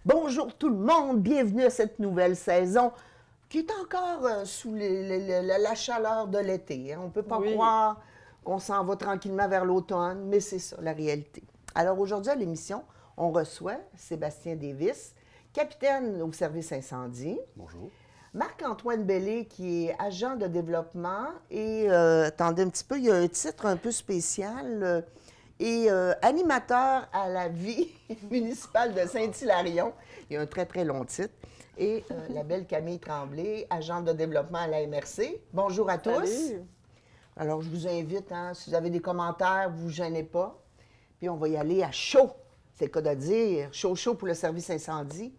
Bonjour tout le monde, bienvenue à cette nouvelle saison qui est encore sous la chaleur de l'été. On ne peut pas croire qu'on s'en va tranquillement vers l'automne, mais c'est ça la réalité. Alors aujourd'hui à l'émission, on reçoit Sébastien Davis, capitaine au service incendie. Bonjour. Marc-Antoine Bellé, qui est agent de développement et, attendez un petit peu, il y a un titre un peu spécial, et animateur à la vie municipale de Saint-Hilarion. Il y a un très, très long titre. Et la belle Camille Tremblay, agente de développement à la MRC. Bonjour à tous. Salut. Alors, je vous invite, si vous avez des commentaires, vous ne vous gênez pas. Puis, on va y aller à chaud. C'est le cas de dire. Chaud, chaud pour le service incendie.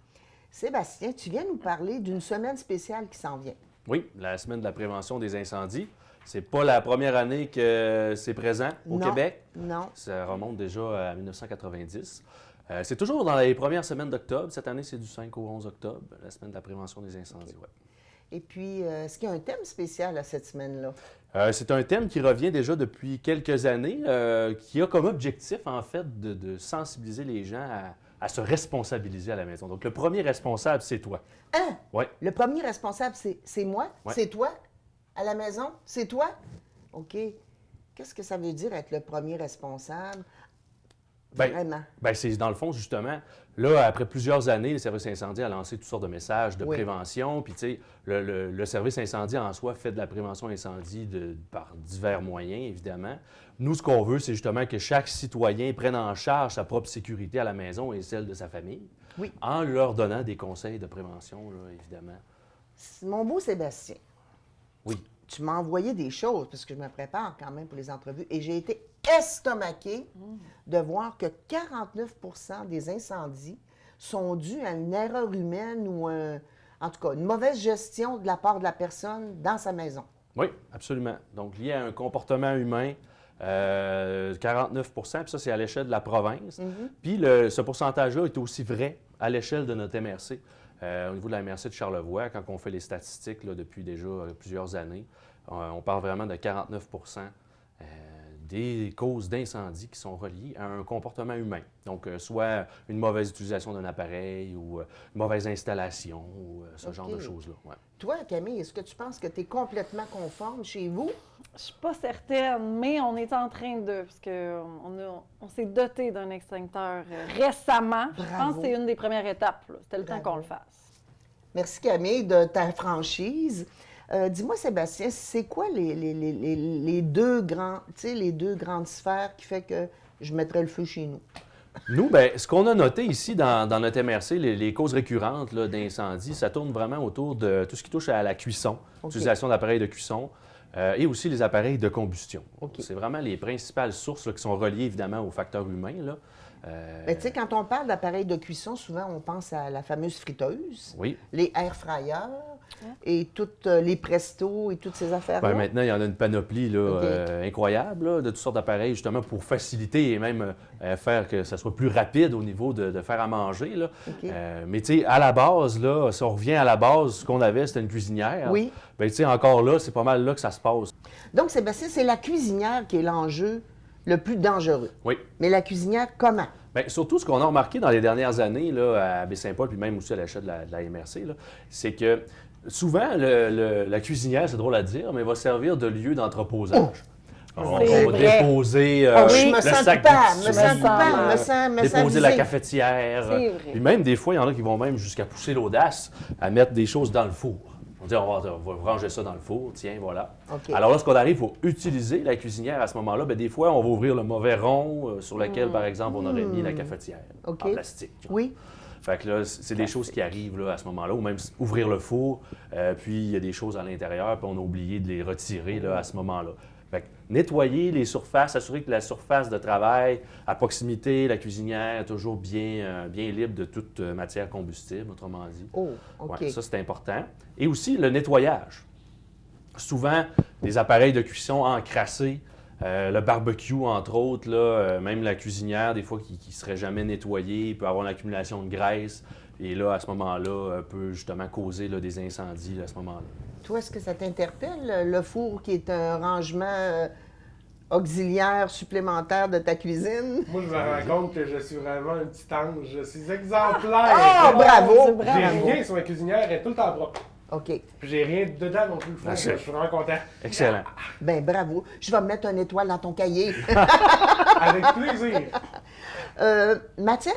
Sébastien, tu viens nous parler d'une semaine spéciale qui s'en vient. Oui, la semaine de la prévention des incendies. C'est pas la première année que c'est présent au Québec. Non. Ça remonte déjà à 1990. C'est toujours dans les premières semaines d'octobre. Cette année, c'est du 5 au 11 octobre, la semaine de la prévention des incendies. Okay. Ouais. Et puis, est-ce qu'il y a un thème spécial à cette semaine-là? C'est un thème qui revient déjà depuis quelques années, qui a comme objectif, en fait, de sensibiliser les gens à se responsabiliser à la maison. Donc, le premier responsable, c'est toi. Hein? Oui. Le premier responsable, c'est moi? Ouais. C'est toi? À la maison? C'est toi? OK. Qu'est-ce que ça veut dire être le premier responsable? Vraiment. Bien, c'est dans le fond, justement, là, après plusieurs années, le service incendie a lancé toutes sortes de messages de prévention. Puis, tu sais, le service incendie en soi fait de la prévention incendie par divers moyens, évidemment. Nous, ce qu'on veut, c'est justement que chaque citoyen prenne en charge sa propre sécurité à la maison et celle de sa famille, en leur donnant des conseils de prévention, là, évidemment. Mon beau Sébastien. Oui. Tu m'as envoyé des choses, parce que je me prépare quand même pour les entrevues, et j'ai été estomaquée de voir que 49 des incendies sont dus à une erreur humaine ou, en tout cas, une mauvaise gestion de la part de la personne dans sa maison. Oui, absolument. Donc, lié à un comportement humain, 49 puis ça, c'est à l'échelle de la province. Puis, ce pourcentage-là est aussi vrai à l'échelle de notre MRC. Au niveau de la MRC de Charlevoix, quand on fait les statistiques là, depuis déjà plusieurs années, on parle vraiment de 49 des causes d'incendie qui sont reliées à un comportement humain. Donc, soit une mauvaise utilisation d'un appareil ou une mauvaise installation ou ce genre de choses-là. Ouais. Toi, Camille, est-ce que tu penses que tu es complètement conforme chez vous? Je suis pas certaine, mais on est en train de, parce qu'on s'est doté d'un extincteur récemment. Bravo. Je pense que c'est une des premières étapes. C'était le temps qu'on le fasse. Merci, Camille, de ta franchise. Dis-moi, Sébastien, c'est quoi les deux grandes sphères qui fait que je mettrais le feu chez nous? Nous, bien, ce qu'on a noté ici dans notre MRC, les causes récurrentes là, d'incendie, ça tourne vraiment autour de tout ce qui touche à la cuisson, l'utilisation d'appareils de cuisson et aussi les appareils de combustion. C'est vraiment les principales sources là, qui sont reliées évidemment au facteur humain, là. Mais tu sais, quand on parle d'appareils de cuisson, souvent on pense à la fameuse friteuse, les air fryers et toutes les Presto et toutes ces affaires-là. Bien, maintenant, il y en a une panoplie là, incroyable là, de toutes sortes d'appareils justement pour faciliter et même faire que ça soit plus rapide au niveau de faire à manger. Là. Mais tu sais, à la base, là, si on revient à la base, ce qu'on avait, c'était une cuisinière. Oui. Bien, tu sais, encore là, c'est pas mal là que ça se passe. Donc, Sébastien, c'est la cuisinière qui est l'enjeu le plus dangereux. Oui. Mais la cuisinière, comment? Bien, surtout, ce qu'on a remarqué dans les dernières années là, à Baie-Saint-Paul, puis même aussi à l'achat de la MRC, c'est que souvent, la cuisinière, c'est drôle à dire, mais va servir de lieu d'entreposage. On va déposer me le sens sac coupable, me sens déposer la abusée. cafetière. C'est vrai. Puis même des fois, il y en a qui vont même jusqu'à pousser l'audace à mettre des choses dans le four. On dit, on va ranger ça dans le four, tiens, voilà. Alors lorsqu'on arrive pour utiliser la cuisinière à ce moment-là, bien, des fois, on va ouvrir le mauvais rond sur lequel, par exemple, on aurait mis la cafetière en plastique. Oui. Fait que là, c'est des choses qui arrivent là, à ce moment-là, ou même ouvrir le four, puis il y a des choses à l'intérieur, puis on a oublié de les retirer là, à ce moment-là. Fait que nettoyer les surfaces, assurer que la surface de travail à proximité, la cuisinière, est toujours bien libre de toute matière combustible, autrement dit. Ouais, ça, c'est important. Et aussi le nettoyage. Souvent, des appareils de cuisson encrassés, le barbecue, entre autres, là, même la cuisinière, des fois, qui ne serait jamais nettoyée, il peut avoir une accumulation de graisse. Et là, à ce moment-là, peut justement causer là, des incendies là, à ce moment-là. Toi, est-ce que ça t'interpelle, le four qui est un rangement auxiliaire supplémentaire de ta cuisine. Moi, je me rends compte que je suis vraiment un petit ange. Je suis exemplaire. Ah, bravo! J'ai rien sur ma cuisinière, elle est tout le temps propre. OK. Puis j'ai rien dedans non plus. Je suis vraiment content. Excellent. Ben bravo. Je vais mettre une étoile dans ton cahier. Avec plaisir. Matière,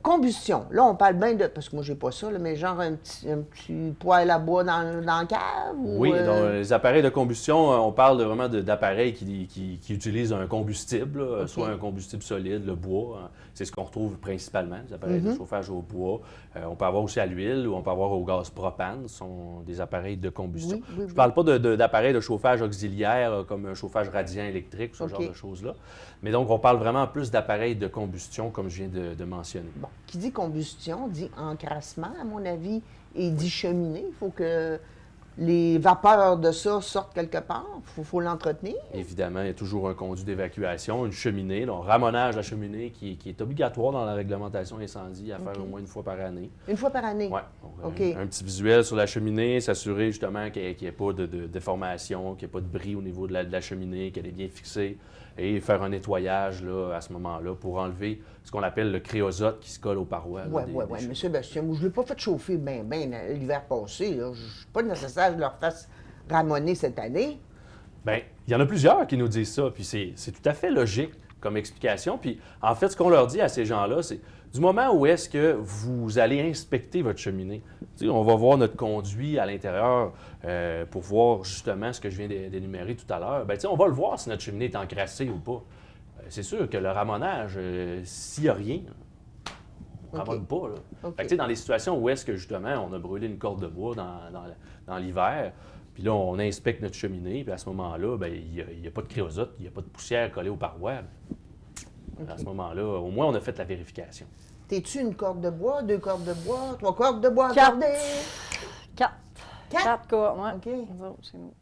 combustion. Là, on parle bien de... Parce que moi, j'ai pas ça, là, mais genre un petit poêle à bois dans la cave? Oui, dans les appareils de combustion, on parle vraiment d'appareils qui utilisent un combustible, là, OK. soit un combustible solide, le bois. Hein. C'est ce qu'on retrouve principalement, les appareils de chauffage au bois. On peut avoir aussi à l'huile ou on peut avoir au gaz propane. Ce sont des appareils de combustion. Oui, oui, Je ne parle pas d'appareils de chauffage auxiliaire comme un chauffage radiant électrique, ce OK. genre de choses-là. Mais donc, on parle vraiment plus d'appareils de combustion, comme je viens de mentionner. Bon, qui dit combustion dit encrassement, à mon avis, et dit cheminée. Il faut que les vapeurs de ça sortent quelque part. Il faut l'entretenir. Évidemment, il y a toujours un conduit d'évacuation, une cheminée, donc ramonage à cheminée qui est obligatoire dans la réglementation incendie à faire au moins une fois par année. Une fois par année? Oui. OK. Un petit visuel sur la cheminée, s'assurer justement qu'il n'y ait pas de déformation, qu'il n'y ait pas de bris au niveau de la cheminée, qu'elle est bien fixée et faire un nettoyage là, à ce moment-là pour enlever ce qu'on appelle le créosote qui se colle aux parois. là, Oui, des oui, oui. cheminées. Monsieur Bastien, moi, je ne l'ai pas fait chauffer bien l'hiver passé. Je ne suis pas nécessaire que je leur fasse ramoner cette année. Bien, il y en a plusieurs qui nous disent ça, puis c'est tout à fait logique comme explication. Puis en fait, ce qu'on leur dit à ces gens-là, c'est du moment où est-ce que vous allez inspecter votre cheminée, tu sais, on va voir notre conduit à l'intérieur pour voir justement ce que je viens d'énumérer tout à l'heure. Bien, tu sais, on va le voir si notre cheminée est encrassée ou pas. C'est sûr que le ramonage, s'il n'y a rien, on ne OK. ramonne pas. Là. OK. Fait que, tu sais, dans les situations où est-ce que justement on a brûlé une corde de bois dans l'hiver, puis là on inspecte notre cheminée, puis à ce moment-là, bien, il n'y a pas de créosote, il n'y a pas de poussière collée aux parois. À ce moment-là, au moins on a fait la vérification. T'es-tu une corde de bois, 2 cordes de bois, 3 cordes de bois 4. accordées? 4. 4? cordes, oui. OK. Nous autres, chez nous.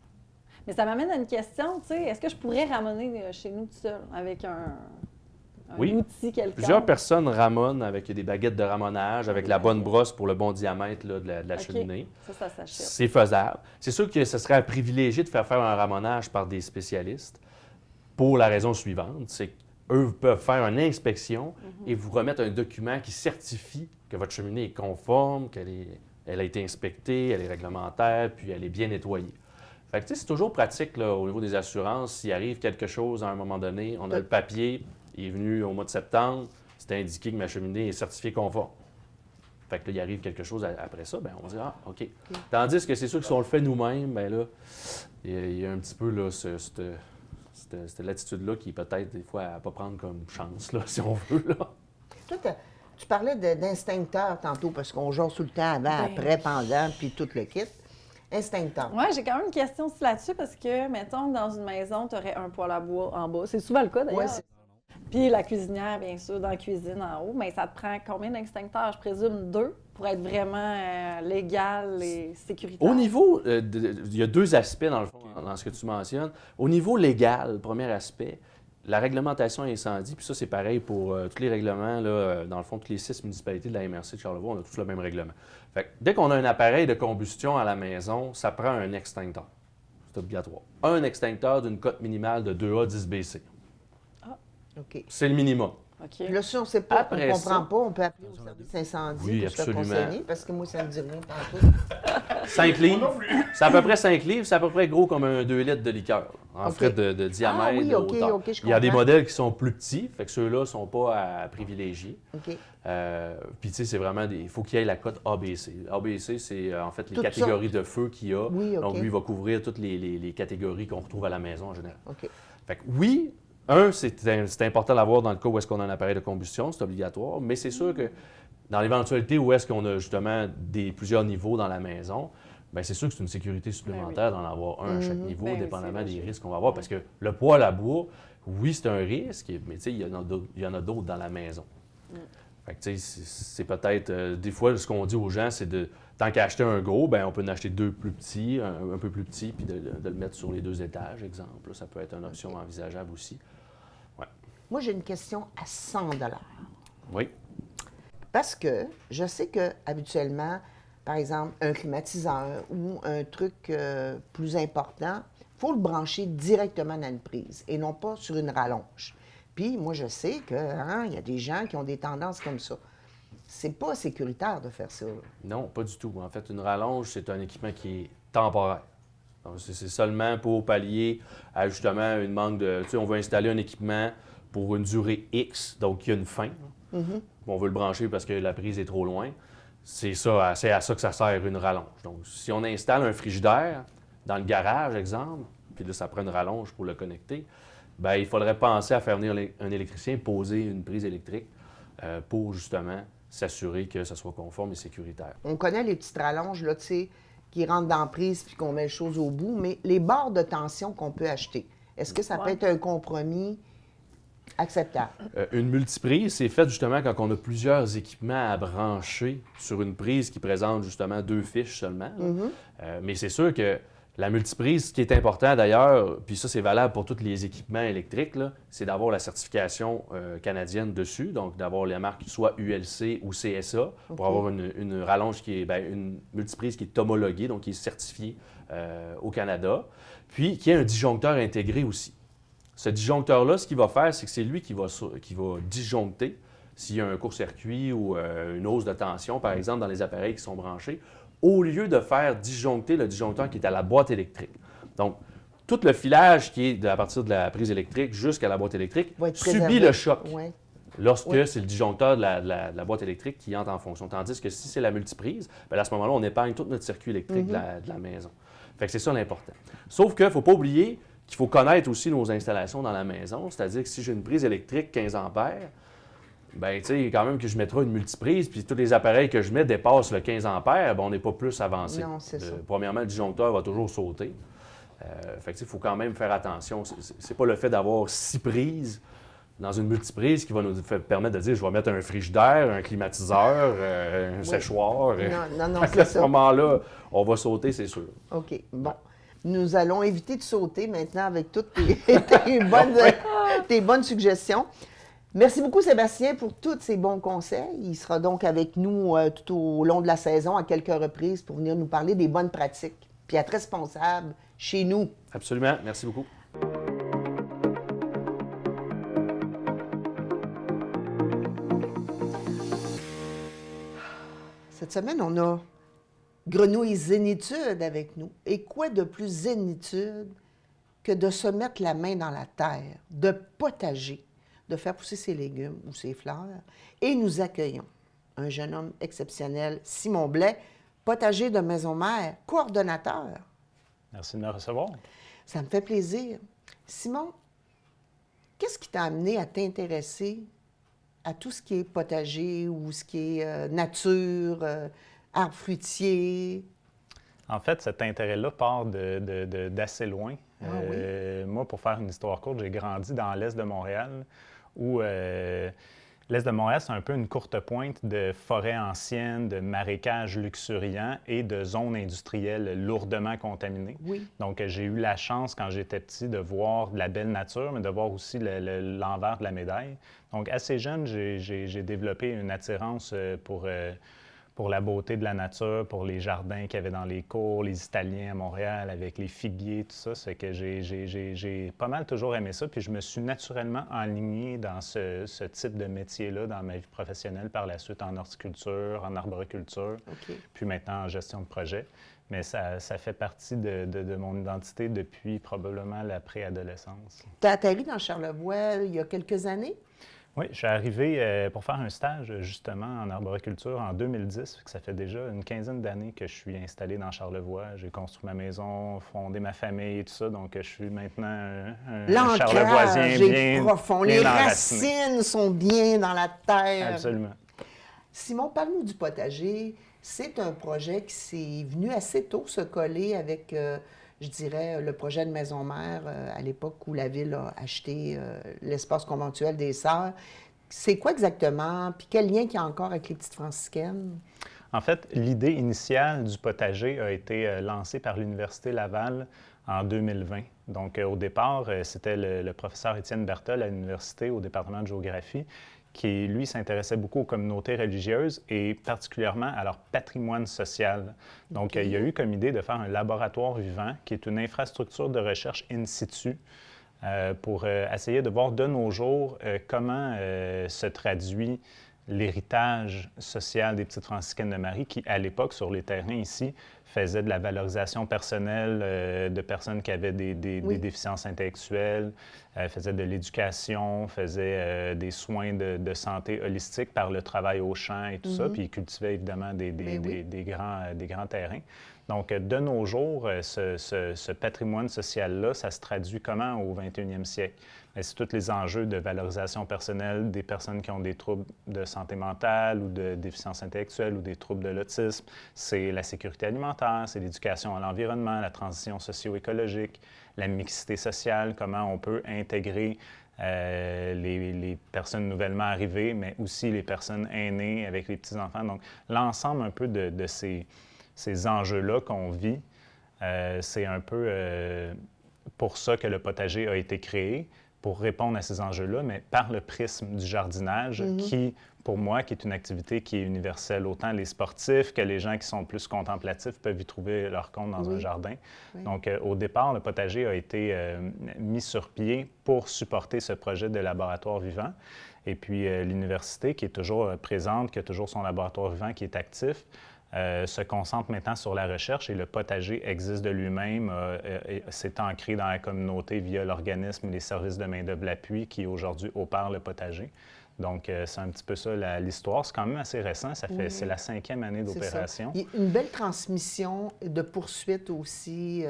Mais ça m'amène à une question, tu sais, est-ce que je pourrais ramener chez nous tout seul avec un Oui. outil quelconque? Plusieurs personnes ramonent avec des baguettes de ramonage, avec la bonne brosse pour le bon diamètre là, de la OK. cheminée. Ça s'achète. C'est faisable. C'est sûr que ce serait à privilégier de faire un ramonage par des spécialistes pour la raison suivante, c'est qu'eux peuvent faire une inspection et vous remettre un document qui certifie que votre cheminée est conforme, elle a été inspectée, elle est réglementaire, puis elle est bien nettoyée. Fait que, tu sais, c'est toujours pratique là, au niveau des assurances. S'il arrive quelque chose à un moment donné, on a le papier, il est venu au mois de septembre, c'est indiqué que ma cheminée est certifiée conforme. Fait que là, il arrive quelque chose après ça, bien, on dit « Ah, OK ». Tandis que c'est sûr que si on le fait nous-mêmes, bien là, il y a un petit peu là, cette latitude-là qui peut-être des fois à pas prendre comme chance, là, si on veut. Là. Toi, tu parlais d'instincteur tantôt, parce qu'on jase tout le temps avant, Ben après, oui. pendant, puis tout le kit. Instincteur. Oui, j'ai quand même une question aussi là-dessus parce que, mettons que dans une maison, tu aurais un poêle à bois en bas. C'est souvent le cas d'ailleurs. Ouais, c'est- Puis la cuisinière, bien sûr, dans la cuisine en haut. Mais ça te prend combien d'extincteurs? Je présume 2 pour être vraiment légal et sécuritaire. Au niveau, il y a deux aspects dans le fond, dans ce que tu mentionnes. Au niveau légal, premier aspect, la réglementation incendie, puis ça c'est pareil pour tous les règlements, là, dans le fond, toutes les 6 municipalités de la MRC de Charlevoix, on a tous le même règlement. Fait que dès qu'on a un appareil de combustion à la maison, ça prend un extincteur. C'est obligatoire. Un extincteur d'une cote minimale de 2A 10BC. OK. C'est le minimum. OK. Puis là, si on ne sait pas, Après on ne comprend ça- pas, on peut appeler au service incendie Oui, pour se faire absolument. conseiller, parce que moi, ça ne me dit rien tantôt. 5 livres. C'est à peu près 5 livres. C'est à peu près gros comme un 2 litres de liqueur, en OK. frais de diamètre, Ah oui, de OK, hauteur. OK, je Il y a des comprends. modèles qui sont plus petits, fait que ceux-là ne sont pas à privilégier. OK. Puis, tu sais, c'est vraiment il faut qu'il y ait la cote ABC. ABC, c'est en fait les Toutes catégories de feu qu'il y a. Oui, OK. Donc, lui, il va couvrir toutes les catégories qu'on retrouve à la maison en général. OK. Fait que oui, c'est important d'avoir dans le cas où est-ce qu'on a un appareil de combustion, c'est obligatoire, mais c'est sûr que dans l'éventualité où est-ce qu'on a justement plusieurs niveaux dans la maison, bien, c'est sûr que c'est une sécurité supplémentaire d'en avoir un à chaque niveau, Ben oui, dépendamment c'est des logique. risques qu'on va avoir. Parce que le poêle à bois, oui, c'est un risque, mais tu sais, il y en a d'autres dans la maison. Fait que, tu sais, c'est peut-être, des fois, ce qu'on dit aux gens, c'est tant qu'à acheter un gros, ben on peut en acheter 2 plus petits, un peu plus petit, puis de le mettre sur les 2 étages, exemple. Là, ça peut être une option envisageable aussi. Moi, j'ai une question à 100 $. Oui. Parce que je sais que habituellement, par exemple, un climatiseur ou un truc plus important, il faut le brancher directement dans une prise et non pas sur une rallonge. Puis moi, je sais qu'il y a des gens qui ont des tendances comme ça. C'est pas sécuritaire de faire ça. Non, pas du tout. En fait, une rallonge, c'est un équipement qui est temporaire. Donc, c'est seulement pour pallier à justement une manque de... Tu sais, on veut installer un équipement pour une durée X, donc il y a une fin. On veut le brancher parce que la prise est trop loin. C'est à ça que ça sert une rallonge. Donc, si on installe un frigidaire dans le garage, exemple, puis là, ça prend une rallonge pour le connecter, bien, il faudrait penser à faire venir un électricien poser une prise électrique pour justement s'assurer que ça soit conforme et sécuritaire. On connaît les petites rallonges, là, tu sais, qui rentrent dans la prise puis qu'on met les choses au bout, mais les barres de tension qu'on peut acheter, est-ce que ça peut être un compromis acceptable? Une multiprise, c'est fait justement quand on a plusieurs équipements à brancher sur une prise qui présente justement 2 fiches seulement. Mais c'est sûr que la multiprise, ce qui est important d'ailleurs, puis ça c'est valable pour tous les équipements électriques, là, c'est d'avoir la certification canadienne dessus, donc d'avoir les marques soit ULC ou CSA pour avoir une rallonge qui est, une multiprise qui est homologuée, donc qui est certifiée au Canada, puis qui a un disjoncteur intégré aussi. Ce disjoncteur-là, ce qu'il va faire, c'est que c'est lui qui va disjoncter s'il y a un court-circuit ou une hausse de tension, par exemple, dans les appareils qui sont branchés, au lieu de faire disjoncter le disjoncteur qui est à la boîte électrique. Donc, tout le filage qui est à partir de la prise électrique jusqu'à la boîte électrique subit le choc lorsque c'est le disjoncteur de la boîte électrique qui entre en fonction. Tandis que si c'est la multiprise, bien à ce moment-là, on épargne tout notre circuit électrique de la maison. Fait que c'est ça l'important. Sauf qu'il ne faut pas oublier qu'il faut connaître aussi nos installations dans la maison, c'est-à-dire que si j'ai une prise électrique 15 ampères, bien, tu sais, quand même que je mettrai une multiprise, puis tous les appareils que je mets dépassent le 15 ampères, bien, on n'est pas plus avancé. Non, c'est ça. Premièrement, le disjoncteur va toujours sauter. Fait que, il faut quand même faire attention. C'est pas le fait d'avoir 6 prises dans une multiprise qui va nous permettre de dire je vais mettre un frigidaire, un climatiseur, un séchoir. Non, à ce moment-là, on va sauter, c'est sûr. OK. Bon. Nous allons éviter de sauter maintenant avec toutes tes bonnes suggestions. Merci beaucoup, Sébastien, pour tous ces bons conseils. Il sera donc avec nous tout au long de la saison à quelques reprises pour venir nous parler des bonnes pratiques, puis être responsable chez nous. Absolument. Merci beaucoup. Cette semaine, on a Grenouille Zénitude avec nous. Et quoi de plus zénitude que de se mettre la main dans la terre, de potager, de faire pousser ses légumes ou ses fleurs. Et nous accueillons un jeune homme exceptionnel, Simon Blais, potager de Maison Mère, coordonnateur. Merci de me recevoir. Ça me fait plaisir. Simon, qu'est-ce qui t'a amené à t'intéresser à tout ce qui est potager ou ce qui est nature, arbres fruitiers? En fait, cet intérêt-là part d'assez loin. Moi, pour faire une histoire courte, j'ai grandi dans l'est de Montréal, où l'est de Montréal, c'est un peu une courte pointe de forêts anciennes, de marécages luxuriants et de zones industrielles lourdement contaminées. Oui. Donc, j'ai eu la chance, quand j'étais petit, de voir de la belle nature, mais de voir aussi l'envers de la médaille. Donc, assez jeune, j'ai développé une attirance pour la beauté de la nature, pour les jardins qu'il y avait dans les cours, les Italiens à Montréal avec les figuiers, tout ça. C'est que j'ai pas mal toujours aimé ça. Puis je me suis naturellement enligné dans ce type de métier-là dans ma vie professionnelle par la suite en horticulture, en arboriculture, puis maintenant en gestion de projet. Mais ça fait partie de mon identité depuis probablement la préadolescence. Tu as atterri dans Charlevoix il y a quelques années? Oui, je suis arrivé pour faire un stage justement en arboriculture en 2010. Ça fait déjà une quinzaine d'années que je suis installé dans Charlevoix. J'ai construit ma maison, fondé ma famille et tout ça. Donc, je suis maintenant un Charlevoisien bien profond. Bien les enraciné. racines sont bien dans la terre. Absolument. Simon, parle-nous du potager. C'est un projet qui s'est venu assez tôt se coller avec, je dirais, le projet de Maison Mère à l'époque où la Ville a acheté l'espace conventuel des Sœurs. C'est quoi exactement? Puis quel lien qu'il y a encore avec les petites franciscaines? En fait, l'idée initiale du potager a été lancée par l'Université Laval en 2020. Donc, au départ, c'était le professeur Étienne Berthold à l'université, au département de géographie, qui, lui, s'intéressait beaucoup aux communautés religieuses et particulièrement à leur patrimoine social. Donc, il y a eu comme idée de faire un laboratoire vivant, qui est une infrastructure de recherche in situ, pour essayer de voir de nos jours comment se traduit l'héritage social des Petites franciscaines de Marie qui, à l'époque, sur les terrains ici, faisait de la valorisation personnelle de personnes qui avaient des déficiences intellectuelles, faisait de l'éducation, faisait des soins de santé holistique par le travail au champ et tout ça, puis cultivait évidemment des grands terrains. Donc, de nos jours, ce patrimoine social-là, ça se traduit comment au 21e siècle? Bien, c'est tous les enjeux de valorisation personnelle des personnes qui ont des troubles de santé mentale ou de déficience intellectuelle ou des troubles de l'autisme. C'est la sécurité alimentaire, c'est l'éducation à l'environnement, la transition socio-écologique, la mixité sociale, comment on peut intégrer les personnes nouvellement arrivées, mais aussi les personnes aînées avec les petits-enfants. Donc, l'ensemble un peu de ces enjeux-là qu'on vit, c'est un peu pour ça que le potager a été créé, pour répondre à ces enjeux-là, mais par le prisme du jardinage, qui, pour moi, qui est une activité qui est universelle. Autant les sportifs que les gens qui sont plus contemplatifs peuvent y trouver leur compte dans un jardin. Oui. Donc, au départ, le potager a été mis sur pied pour supporter ce projet de laboratoire vivant. Et puis, l'université, qui est toujours présente, qui a toujours son laboratoire vivant qui est actif, se concentre maintenant sur la recherche et le potager existe de lui-même, s'est ancré dans la communauté via l'organisme et les services de main-d'œuvre l'appui qui aujourd'hui opère le potager. Donc, c'est un petit peu ça l'histoire. C'est quand même assez récent. C'est la 5e année d'opération. Il y a une belle transmission de poursuite aussi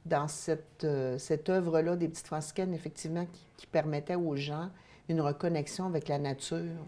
dans cette œuvre-là des Petites franciscaines, effectivement, qui permettait aux gens une reconnexion avec la nature.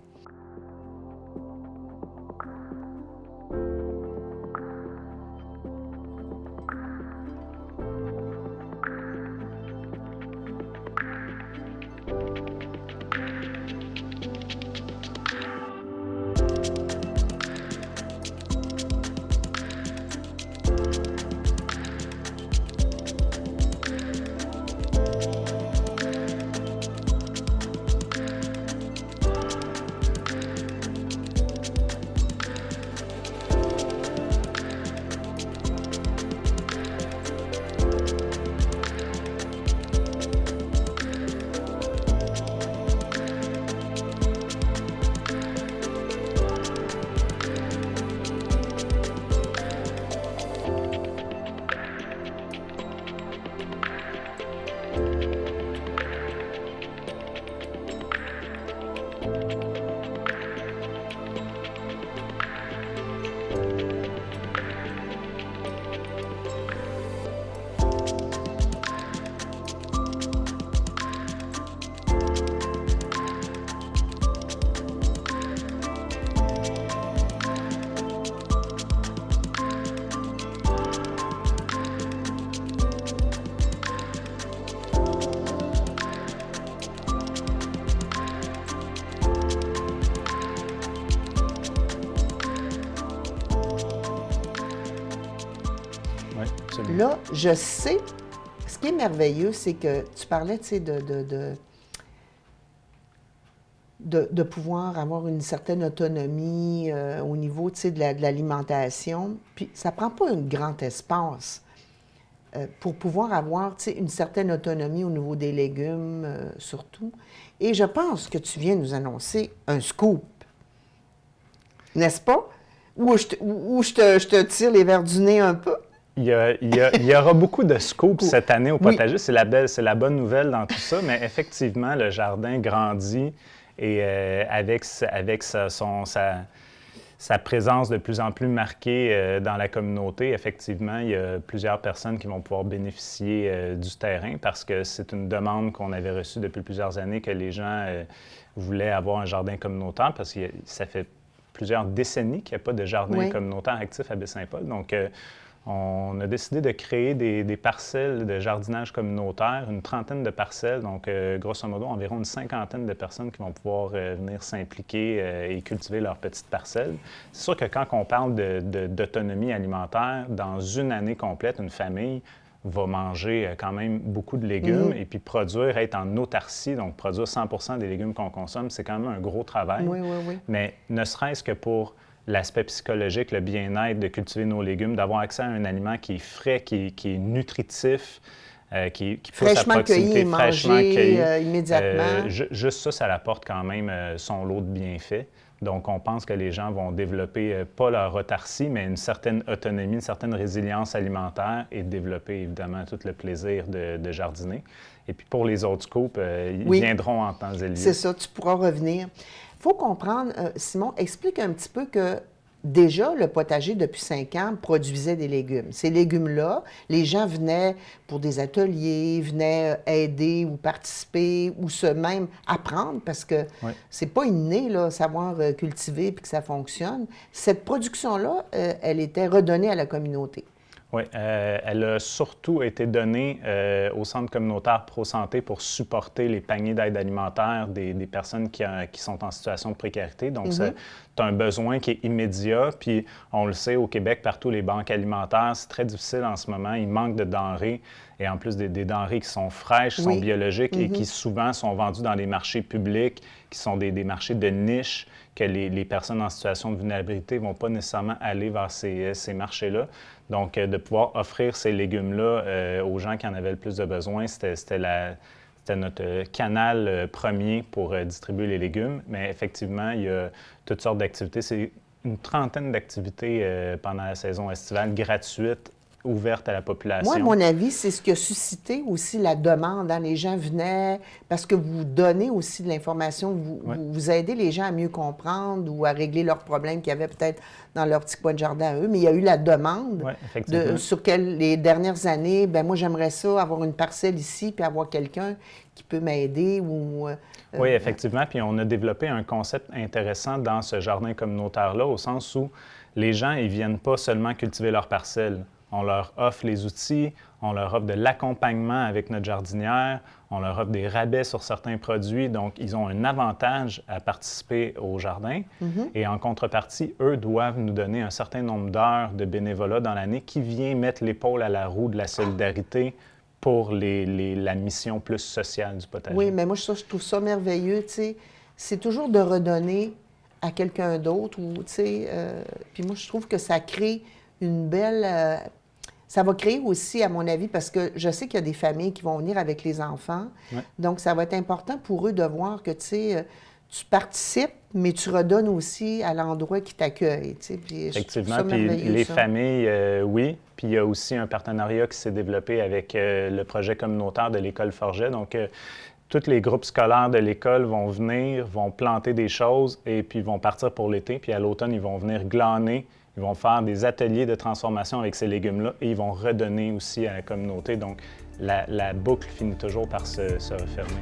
Là, je sais, ce qui est merveilleux, c'est que tu parlais, tu sais, de pouvoir avoir une certaine autonomie au niveau, tu sais, de l'alimentation. Puis ça ne prend pas un grand espace pour pouvoir avoir, tu sais, une certaine autonomie au niveau des légumes, surtout. Et je pense que tu viens nous annoncer un scoop, n'est-ce pas? Ou je te tire les verres du nez un peu? Il y aura beaucoup de scoops cette année au potager. Oui. C'est la bonne nouvelle dans tout ça, mais effectivement, le jardin grandit et avec sa présence de plus en plus marquée dans la communauté, effectivement, il y a plusieurs personnes qui vont pouvoir bénéficier du terrain parce que c'est une demande qu'on avait reçue depuis plusieurs années que les gens voulaient avoir un jardin communautaire parce que ça fait plusieurs décennies qu'il n'y a pas de jardin communautaire actif à Baie-Saint-Paul. Donc, on a décidé de créer des parcelles de jardinage communautaire, une trentaine de parcelles, donc grosso modo environ une 50aine de personnes qui vont pouvoir venir s'impliquer et cultiver leurs petites parcelles. C'est sûr que quand on parle d'autonomie alimentaire, dans une année complète, une famille va manger quand même beaucoup de légumes et puis être en autarcie, donc produire 100 des légumes qu'on consomme, c'est quand même un gros travail. Oui, oui, oui. Mais ne serait-ce que pour l'aspect psychologique, le bien-être de cultiver nos légumes, d'avoir accès à un aliment qui est frais, qui est nutritif, qui pousse à Fraîchement cueilli, mangé immédiatement. Juste ça apporte quand même son lot de bienfaits. Donc, on pense que les gens vont développer, pas leur autarcie, mais une certaine autonomie, une certaine résilience alimentaire et développer, évidemment, tout le plaisir de jardiner. Et puis, pour les autres scoops, ils viendront en temps et lieu. C'est ça, tu pourras revenir. Il faut comprendre, Simon, explique un petit peu que déjà, le potager, depuis 5 ans, produisait des légumes. Ces légumes-là, les gens venaient pour des ateliers, venaient aider ou participer ou se même apprendre parce que c'est pas inné, là, savoir cultiver puis que ça fonctionne. Cette production-là, elle était redonnée à la communauté. Oui, elle a surtout été donnée au Centre communautaire Pro-Santé pour supporter les paniers d'aide alimentaire des personnes qui sont en situation de précarité. Donc, c'est un besoin qui est immédiat. Puis, on le sait, au Québec, partout, les banques alimentaires, c'est très difficile en ce moment. Il manque de denrées. Et en plus, des denrées qui sont fraîches, qui sont biologiques et qui souvent sont vendues dans les marchés publics, qui sont des marchés de niche, que les personnes en situation de vulnérabilité ne vont pas nécessairement aller vers ces marchés-là. Donc, de pouvoir offrir ces légumes-là aux gens qui en avaient le plus de besoin, c'était notre canal premier pour distribuer les légumes. Mais effectivement, il y a toutes sortes d'activités. C'est une trentaine d'activités pendant la saison estivale gratuites, ouvertes à la population. Moi, à mon avis, c'est ce qui a suscité aussi la demande. Hein? Les gens venaient parce que vous donnez aussi de l'information, vous aidez les gens à mieux comprendre ou à régler leurs problèmes qu'il y avait peut-être dans leur petit coin de jardin à eux. Mais il y a eu la demande sur les dernières années. Bien, moi, j'aimerais ça, avoir une parcelle ici puis avoir quelqu'un qui peut m'aider ou... oui, effectivement. Puis on a développé un concept intéressant dans ce jardin communautaire-là, au sens où les gens, ils viennent pas seulement cultiver leur parcelle. On leur offre les outils, on leur offre de l'accompagnement avec notre jardinière, on leur offre des rabais sur certains produits. Donc, ils ont un avantage à participer au jardin. Et en contrepartie, eux doivent nous donner un certain nombre d'heures de bénévolat dans l'année qui vient mettre l'épaule à la roue de la solidarité pour la mission plus sociale du potager. Oui, mais moi, je trouve ça merveilleux, tu sais. C'est toujours de redonner à quelqu'un d'autre, ou, tu sais, puis moi, je trouve que ça crée une belle... ça va créer aussi, à mon avis, parce que je sais qu'il y a des familles qui vont venir avec les enfants, donc ça va être important pour eux de voir que, tu sais, tu participes, mais tu redonnes aussi à l'endroit qui t'accueille, tu sais. Puis effectivement, puis les familles, oui. Puis il y a aussi un partenariat qui s'est développé avec le projet communautaire de l'École Forget. Donc, tous les groupes scolaires de l'école vont venir, vont planter des choses et puis vont partir pour l'été. Puis à l'automne, ils vont venir glaner. Ils vont faire des ateliers de transformation avec ces légumes-là et ils vont redonner aussi à la communauté. Donc, la boucle finit toujours par se refermer.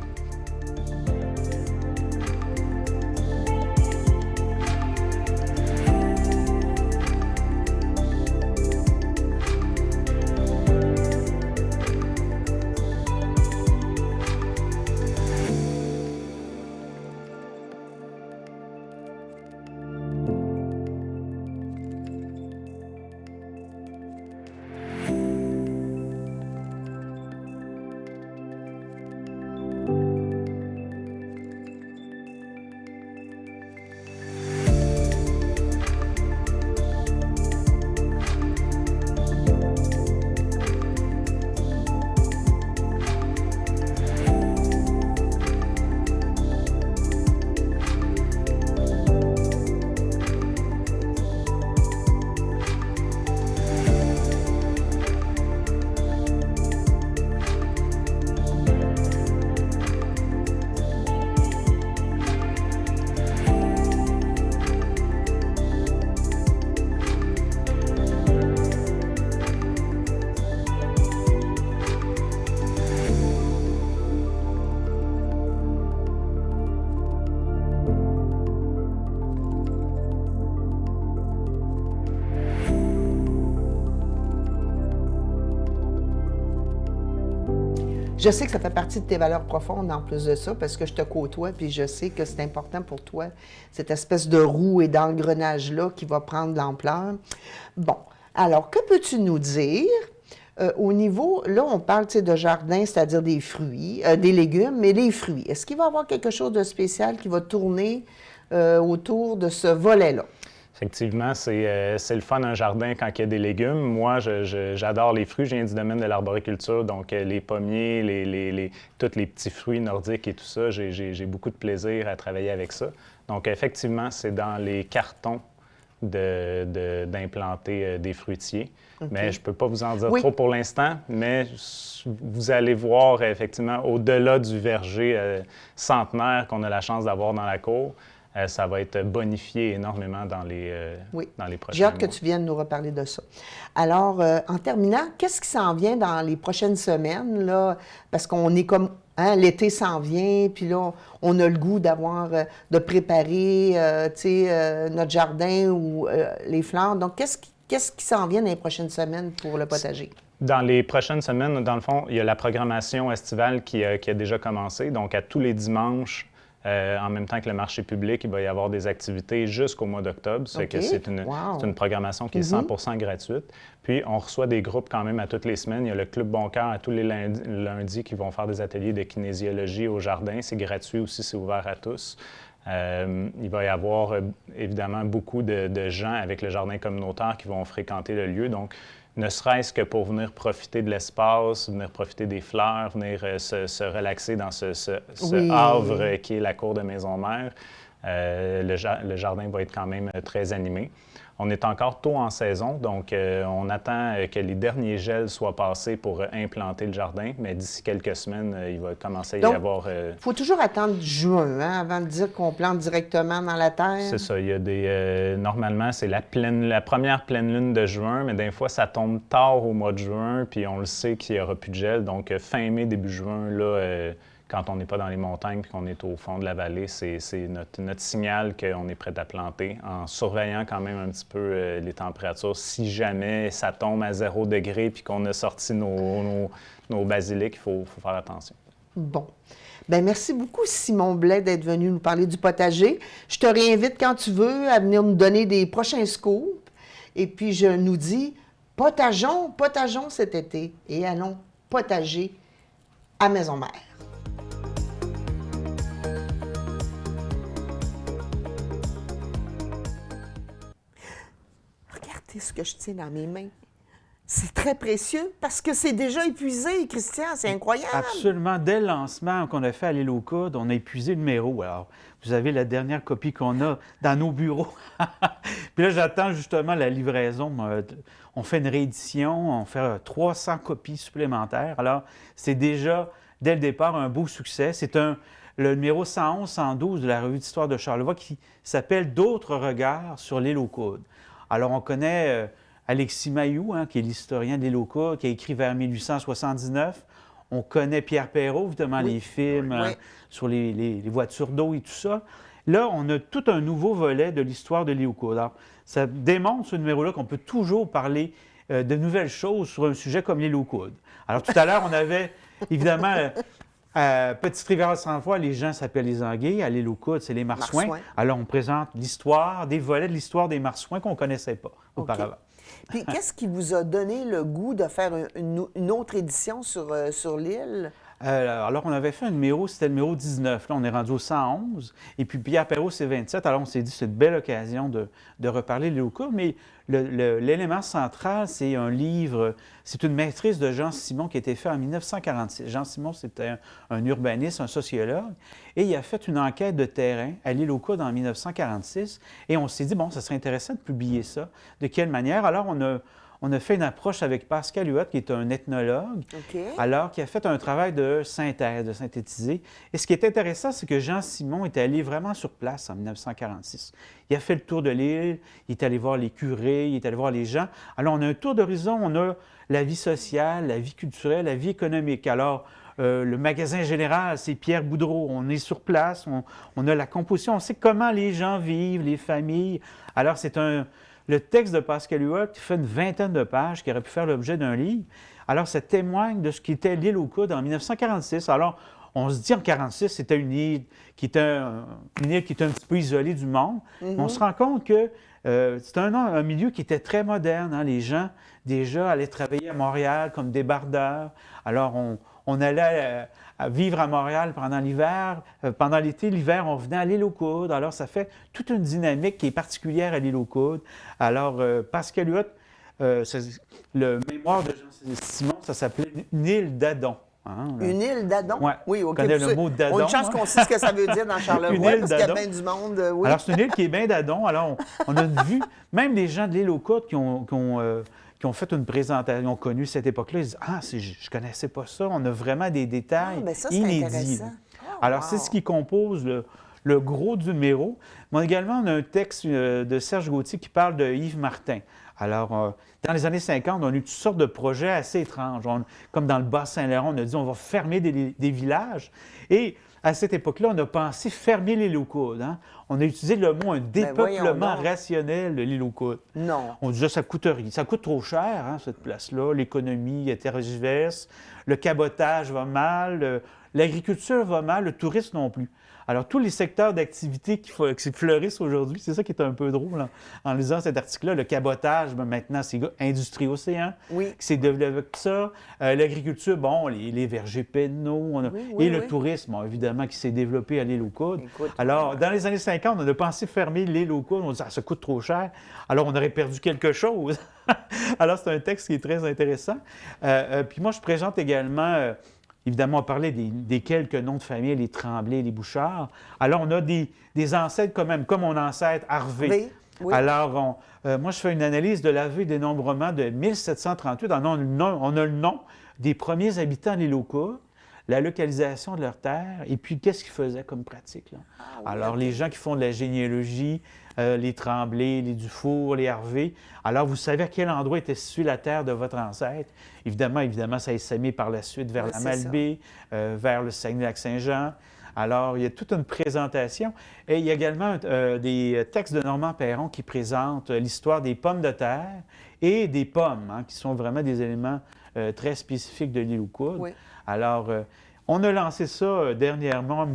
Je sais que ça fait partie de tes valeurs profondes en plus de ça, parce que je te côtoie, puis je sais que c'est important pour toi, cette espèce de roue et d'engrenage-là qui va prendre de l'ampleur. Bon, alors, que peux-tu nous dire Au niveau, là, on parle de jardin, c'est-à-dire des fruits, des légumes, mais les fruits. Est-ce qu'il va y avoir quelque chose de spécial qui va tourner autour de ce volet-là? Effectivement, c'est le fun un jardin quand il y a des légumes. Moi, j'adore les fruits. Je viens du domaine de l'arboriculture, donc les pommiers, tous les petits fruits nordiques et tout ça. J'ai beaucoup de plaisir à travailler avec ça. Donc, effectivement, c'est dans les cartons d'implanter des fruitiers. Okay. Mais je ne peux pas vous en dire trop pour l'instant, mais vous allez voir, effectivement, au-delà du verger centenaire qu'on a la chance d'avoir dans la cour, ça va être bonifié énormément dans les prochains J'ai hâte mois. que tu viennes nous reparler de ça. Alors, en terminant, qu'est-ce qui s'en vient dans les prochaines semaines, là? Parce qu'on est comme, l'été s'en vient, puis là, on a le goût de préparer, notre jardin ou les fleurs. Donc, qu'est-ce qui s'en vient dans les prochaines semaines pour le potager? Dans les prochaines semaines, dans le fond, il y a la programmation estivale qui a déjà commencé. Donc, à tous les dimanches, en même temps que le marché public, il va y avoir des activités jusqu'au mois d'octobre. C'est une programmation qui est 100% gratuite. Puis, on reçoit des groupes quand même à toutes les semaines. Il y a le Club Bon Cœur à tous les lundis qui vont faire des ateliers de kinésiologie au jardin. C'est gratuit aussi, c'est ouvert à tous. Il va y avoir évidemment beaucoup de gens avec le jardin communautaire qui vont fréquenter le lieu. Donc, ne serait-ce que pour venir profiter de l'espace, venir profiter des fleurs, venir se relaxer dans ce havre qui est la cour de Maisons-Mères. Le jardin va être quand même très animé. On est encore tôt en saison, donc on attend que les derniers gels soient passés pour implanter le jardin, mais d'ici quelques semaines, il va commencer à y avoir... Il faut toujours attendre juin avant de dire qu'on plante directement dans la terre. C'est ça. Il y a normalement, c'est la première pleine lune de juin, mais des fois, ça tombe tard au mois de juin, puis on le sait qu'il n'y aura plus de gel. Donc, fin mai, début juin, là... Quand on n'est pas dans les montagnes et qu'on est au fond de la vallée, c'est notre signal qu'on est prêt à planter, en surveillant quand même un petit peu les températures. Si jamais ça tombe à 0 degré puis qu'on a sorti nos basilics, il faut faire attention. Bon. Bien, merci beaucoup, Simon Blais, d'être venu nous parler du potager. Je te réinvite quand tu veux à venir nous donner des prochains scoops. Et puis, je nous dis, potageons cet été et allons potager à Maisons-Mères. Ce que je tiens dans mes mains. C'est très précieux parce que c'est déjà épuisé, Christian, c'est incroyable. Absolument. Dès le lancement qu'on a fait à l'île aux Coudes, on a épuisé le numéro. Alors, vous avez la dernière copie qu'on a dans nos bureaux. Puis là, j'attends justement la livraison. On fait une réédition, on fait 300 copies supplémentaires. Alors, c'est déjà, dès le départ, un beau succès. C'est le numéro 111-112 de la Revue d'histoire de Charlevoix qui s'appelle « D'autres regards sur l'île aux Coudes ». Alors, on connaît Alexis Mailloux, qui est l'historien de l'île aux Coudes, qui a écrit vers 1879. On connaît Pierre Perrault, évidemment, les films sur les voitures d'eau et tout ça. Là, on a tout un nouveau volet de l'histoire de l'île aux Coudes. Alors, ça démontre, ce numéro-là, qu'on peut toujours parler de nouvelles choses sur un sujet comme l'île aux Coudes. Alors, tout à l'heure, on avait, évidemment... À Petite-Rivière-Sainte-Foy, les gens s'appellent les Anguilles. À l'île aux Coudes, c'est les Marsouins. Alors, on présente l'histoire, des volets de l'histoire des Marsouins qu'on ne connaissait pas auparavant. Puis, qu'est-ce qui vous a donné le goût de faire une autre édition sur l'île? Alors, on avait fait un numéro, c'était le numéro 19. Là, on est rendu au 111. Et puis, Pierre Perrault, c'est 27. Alors, on s'est dit, c'est une belle occasion de reparler de l'île aux Coudes. Mais l'élément central, c'est un livre, c'est une maîtrise de Jean Simon qui a été faite en 1946. Jean Simon, c'était un urbaniste, un sociologue. Et il a fait une enquête de terrain à l'île aux Coudes en 1946. Et on s'est dit, bon, ça serait intéressant de publier ça. De quelle manière? Alors, on a fait une approche avec Pascal Huot, qui est un ethnologue, alors qui a fait un travail de synthèse, de synthétiser. Et ce qui est intéressant, c'est que Jean Simon est allé vraiment sur place en 1946. Il a fait le tour de l'île, il est allé voir les curés, il est allé voir les gens. Alors, on a un tour d'horizon, on a la vie sociale, la vie culturelle, la vie économique. Alors, le magasin général, c'est Pierre Boudreau. On est sur place, on a la composition, on sait comment les gens vivent, les familles. Alors, c'est le texte de Pascal Huot qui fait une vingtaine de pages, qui aurait pu faire l'objet d'un livre. Alors, ça témoigne de ce qu'était l'île aux Coudes en 1946. Alors, on se dit en 1946, c'était une île qui était un petit peu isolée du monde. On se rend compte que c'est un milieu qui était très moderne. Hein. Les gens, déjà, allaient travailler à Montréal comme débardeurs. Alors, on allait à vivre à Montréal pendant l'hiver. Pendant l'été, l'hiver, on venait à l'île aux Coudres. Alors, ça fait toute une dynamique qui est particulière à l'île aux Coudres. Alors, Pascal Huot, le mémoire de Jean Simon, ça s'appelait « Une île d'Adam ». Hein, Une île d'Adam? Ouais. Oui, OK. On connaît le mot d'Adam. On a une chance qu'on sait ce que ça veut dire dans Charlevoix, Une île parce qu'il y a d'Adam. bien du monde. Oui. Alors, c'est une île qui est bien d'Adam. Alors, on a vu, même les gens de l'île aux Coudres qui ont fait une présentation, ont connu cette époque-là, ils disent « Ah, je ne connaissais pas ça. On a vraiment des détails ben ça, c'est inédits. intéressant. » Alors, wow. c'est ce qui compose le gros du numéro. Mais également, on a un texte de Serge Gauthier qui parle de Yves Martin. Alors, dans les années 50, on a eu toutes sortes de projets assez étranges. Comme dans le Bas-Saint-Laurent, on a dit on va fermer des villages. Et à cette époque-là, on a pensé fermer l'île aux Coudres. Hein? On a utilisé le mot un dépeuplement rationnel de l'île aux Coudres. Non. On disait ça coûte rien. Ça coûte trop cher, hein, cette place-là. L'économie est tergiverse, le cabotage va mal, l'agriculture va mal, le tourisme non plus. Alors, tous les secteurs d'activité qui fleurissent aujourd'hui, c'est ça qui est un peu drôle en lisant cet article-là. Le cabotage, maintenant, c'est Industrie Océan Oui. qui s'est développé avec ça. L'agriculture, bon, les vergers pédennaux. Et le tourisme, bon, évidemment, qui s'est développé à l'île aux Coudres. Écoute, Alors, dans les années 50, on a pensé fermer l'île aux Coudres. On dit, ça coûte trop cher. Alors, on aurait perdu quelque chose. Alors, c'est un texte qui est très intéressant. Puis moi, je présente également... Évidemment, on parlait des quelques noms de famille, les Tremblay, les Bouchard. Alors, on a des ancêtres quand même, comme mon ancêtre Harvey. Oui. Alors, moi, je fais une analyse de l'Harvey dénombrement de 1738. On a le nom des premiers habitants de l'île aux Coudres, la localisation de leurs terres, et puis qu'est-ce qu'ils faisaient comme pratique. Là. Alors, les gens qui font de la généalogie, les Tremblay, les Dufour, les Harvey. Alors, vous savez à quel endroit était située la terre de votre ancêtre. Évidemment, ça a essaimé par la suite vers la Malbaie, vers le Saguenay-Lac-Saint-Jean. Alors, il y a toute une présentation. Et il y a également des textes de Normand Perron qui présentent l'histoire des pommes de terre et des pommes, hein, qui sont vraiment des éléments très spécifiques de l'île aux Coudres. Oui. Alors, on a lancé ça dernièrement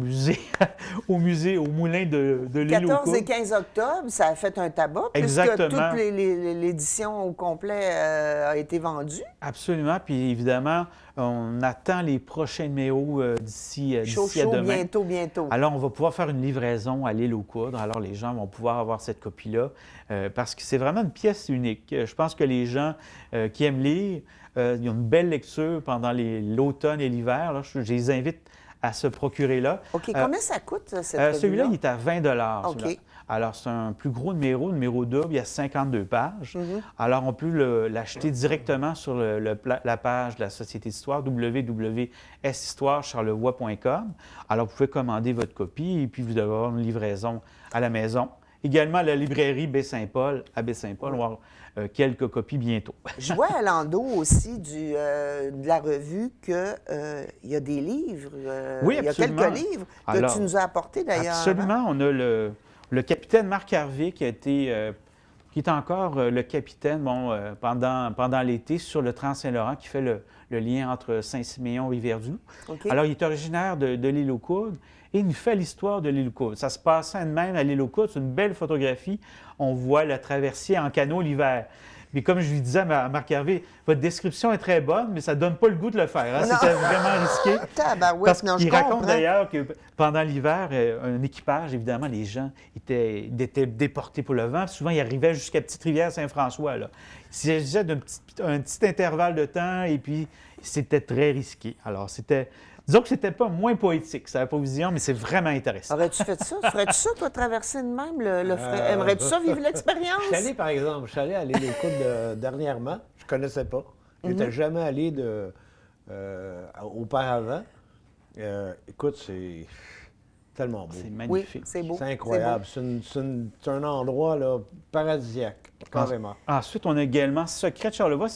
au moulin de l'île aux Coudres. 14 et 15 octobre, ça a fait un tabac, Exactement. puisque toute l'édition au complet a été vendue. Absolument. Puis évidemment, on attend les prochains numéros d'ici à demain. Bientôt. Alors, on va pouvoir faire une livraison à l'île aux Coudres. Alors, les gens vont pouvoir avoir cette copie-là parce que c'est vraiment une pièce unique. Je pense que les gens qui aiment lire, il y a une belle lecture pendant l'automne et l'hiver. Là. Je les invite à se procurer là. OK. Combien ça coûte, cette revue-là? Celui-là, il est à 20 $. OK. Alors, c'est un plus gros numéro double, il y a 52 pages. Mm-hmm. Alors, on peut l'acheter directement sur la page de la Société d'Histoire, www.shistoire-charlevoix.com. Alors, vous pouvez commander votre copie et puis vous devez avoir une livraison à la maison. Également, à la librairie Baie-Saint-Paul, à Baie-Saint-Paul, on va avoir quelques copies bientôt. Je vois à l'endos aussi de la revue qu'il y a des livres. Oui, il y a absolument. quelques livres que Alors, tu nous as apportés d'ailleurs. Absolument. On a le capitaine Marc Harvey qui est encore le capitaine pendant l'été sur le Trans-Saint-Laurent qui fait le lien entre Saint-Siméon et Rivière-du-Loup. Okay. Alors, il est originaire de l'île aux Coudres et il nous fait l'histoire de l'île aux Coudres. Ça se passe même à l'île aux Coudres. C'est une belle photographie. On voit la traversée en canot l'hiver. Mais comme je lui disais à Marc Harvey, votre description est très bonne, mais ça ne donne pas le goût de le faire. Hein? C'était vraiment risqué. Parce qu'il raconte d'ailleurs que pendant l'hiver, un équipage, évidemment, les gens étaient déportés pour le vent. Souvent, ils arrivaient jusqu'à Petite-Rivière-Saint-François. Là. Il s'agissait d'un petit intervalle de temps et puis c'était très risqué. Alors, disons que c'était pas moins poétique, sa provision, mais c'est vraiment intéressant. Aurais-tu fait ça? Ferais-tu ça, toi, traverser de même aimerais-tu ça, vivre l'expérience? Je suis allé, par exemple, à l'île aux Coudres dernièrement. Je ne connaissais pas. Je n'étais jamais allé auparavant. Écoute, c'est tellement beau. C'est magnifique. Oui, c'est beau. C'est incroyable. C'est un endroit là, paradisiaque, carrément. Ensuite, on a également Secret de Charlevoix.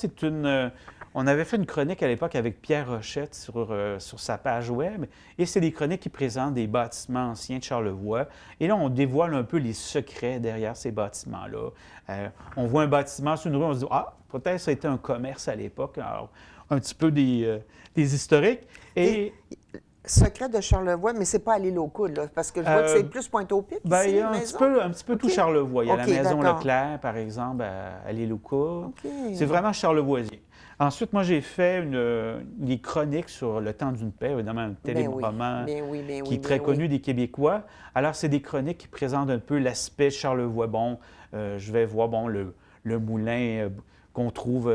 On avait fait une chronique à l'époque avec Pierre Rochette sur sa page web. Et c'est des chroniques qui présentent des bâtiments anciens de Charlevoix. Et là, on dévoile un peu les secrets derrière ces bâtiments-là. On voit un bâtiment sur une rue, on se dit « Ah, peut-être ça a été un commerce à l'époque. » Alors, un petit peu des historiques. Et Secret de Charlevoix, mais c'est pas à l'île aux Coudes, là, parce que je vois que c'est plus Pointe-au-Pitre Ben, ici, il y a la un maison. petit peu tout OK. Charlevoix. Il y a OK, la maison d'accord. Leclerc, par exemple, à l'île aux Coudes. OK. C'est vraiment charlevoisien. Ensuite, moi, j'ai fait des chroniques sur Le temps d'une paix, évidemment, un téléroman qui est très connu des Québécois. Alors, c'est des chroniques qui présentent un peu l'aspect Charlevoix. Bon, je vais voir le moulin qu'on trouve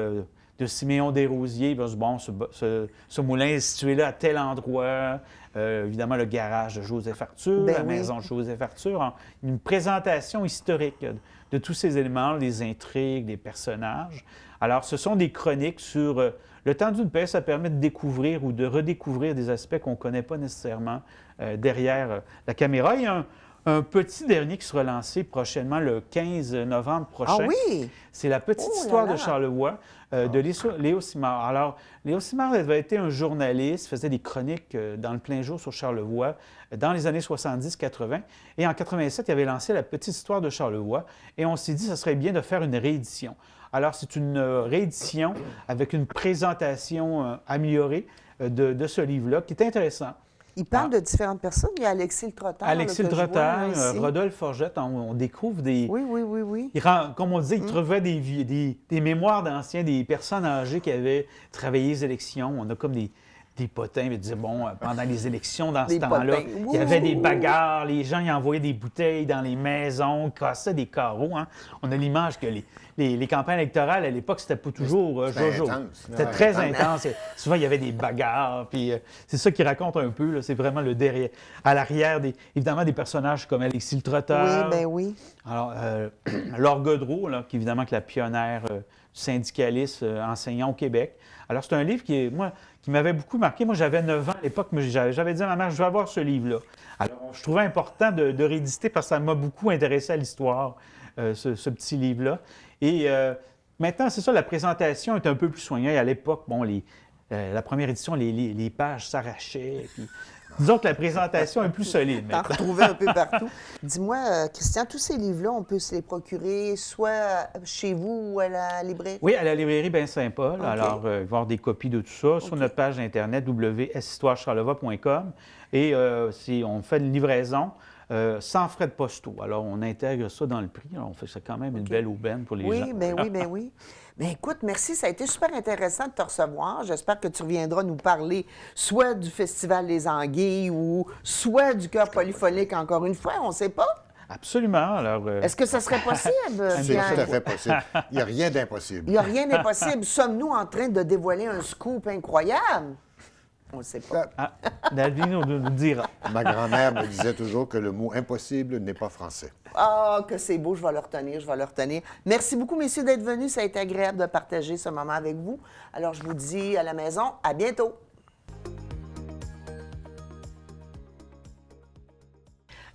de Siméon Desrosiers. Bon, ce moulin est situé là à tel endroit. Évidemment, le garage de Joseph Arthur, la maison de Joseph Arthur. Une présentation historique de tous ces éléments, des intrigues, des personnages. Alors, ce sont des chroniques sur le temps d'une paix. Ça permet de découvrir ou de redécouvrir des aspects qu'on ne connaît pas nécessairement derrière la caméra. Il y a un petit dernier qui sera lancé prochainement, le 15 novembre prochain. Ah oui? C'est la petite histoire de Charlevoix de Léo Simard. Alors, Léo Simard avait été un journaliste, faisait des chroniques dans le plein jour sur Charlevoix dans les années 70-80. Et en 87, il avait lancé la petite histoire de Charlevoix. Et on s'est dit que ce serait bien de faire une réédition. Alors, c'est une réédition avec une présentation améliorée de ce livre-là, qui est intéressant. Il parle de différentes personnes. Il y a Alexis Le Trotteur. Alexis Le là, que je vois, là, Trotteur, ici. Rodolphe Forgette, on découvre des... Oui. Comme on disait, il trouvait des mémoires d'anciens, des personnes âgées qui avaient travaillé les élections. On a comme des potins, ils disaient, bon, pendant les élections, dans ce Des temps-là, potins. il y avait des bagarres, les gens, ils envoyaient des bouteilles dans les maisons, cassaient des carreaux. Hein. On a l'image que les campagnes électorales, à l'époque, c'était pas toujours jojo. C'était très intense. Souvent, il y avait des bagarres, puis c'est ça qu'il raconte un peu, là. C'est vraiment le derrière, à l'arrière, évidemment, des personnages comme Alexis Le Trotteur. Oui, ben oui. Alors, Laure Godreau, là, qui évidemment est la pionnière du syndicalisme enseignant au Québec. Alors, c'est un livre qui m'avait beaucoup marqué. Moi, j'avais 9 ans à l'époque, mais j'avais dit à ma mère, je vais avoir ce livre-là. Alors, je trouvais important de rééditer parce que ça m'a beaucoup intéressé à l'histoire, ce petit livre-là. Et maintenant, c'est ça, la présentation est un peu plus soignée. À l'époque, bon, la première édition, les pages s'arrachaient. Puis, disons que la présentation est plus solide T'en maintenant. retrouvais un peu partout. Dis-moi, Christian, tous ces livres-là, on peut se les procurer soit chez vous ou à la librairie? Oui, à la librairie Bain-Saint-Paul. OK. Alors, il va y avoir des copies de tout ça sur notre page Internet www.histoirecharlevoix.com. Et on fait une livraison sans frais de postaux. Alors, on intègre ça dans le prix. Alors, on fait ça quand même une belle aubaine pour les gens. Oui. Bien, écoute, merci. Ça a été super intéressant de te recevoir. J'espère que tu reviendras nous parler soit du Festival des Anguilles ou soit du Chœur polyphonique encore une fois. On ne sait pas. Absolument. Alors, Est-ce que ça serait possible, C'est Pierre? tout à fait possible. Il n'y a rien d'impossible. Il n'y a rien d'impossible. Sommes-nous en train de dévoiler un scoop incroyable? On ne sait pas. David nous dira. Ma grand-mère me disait toujours que le mot impossible n'est pas français. Ah, que c'est beau, je vais le retenir. Merci beaucoup, messieurs, d'être venus. Ça a été agréable de partager ce moment avec vous. Alors, je vous dis à la maison, à bientôt.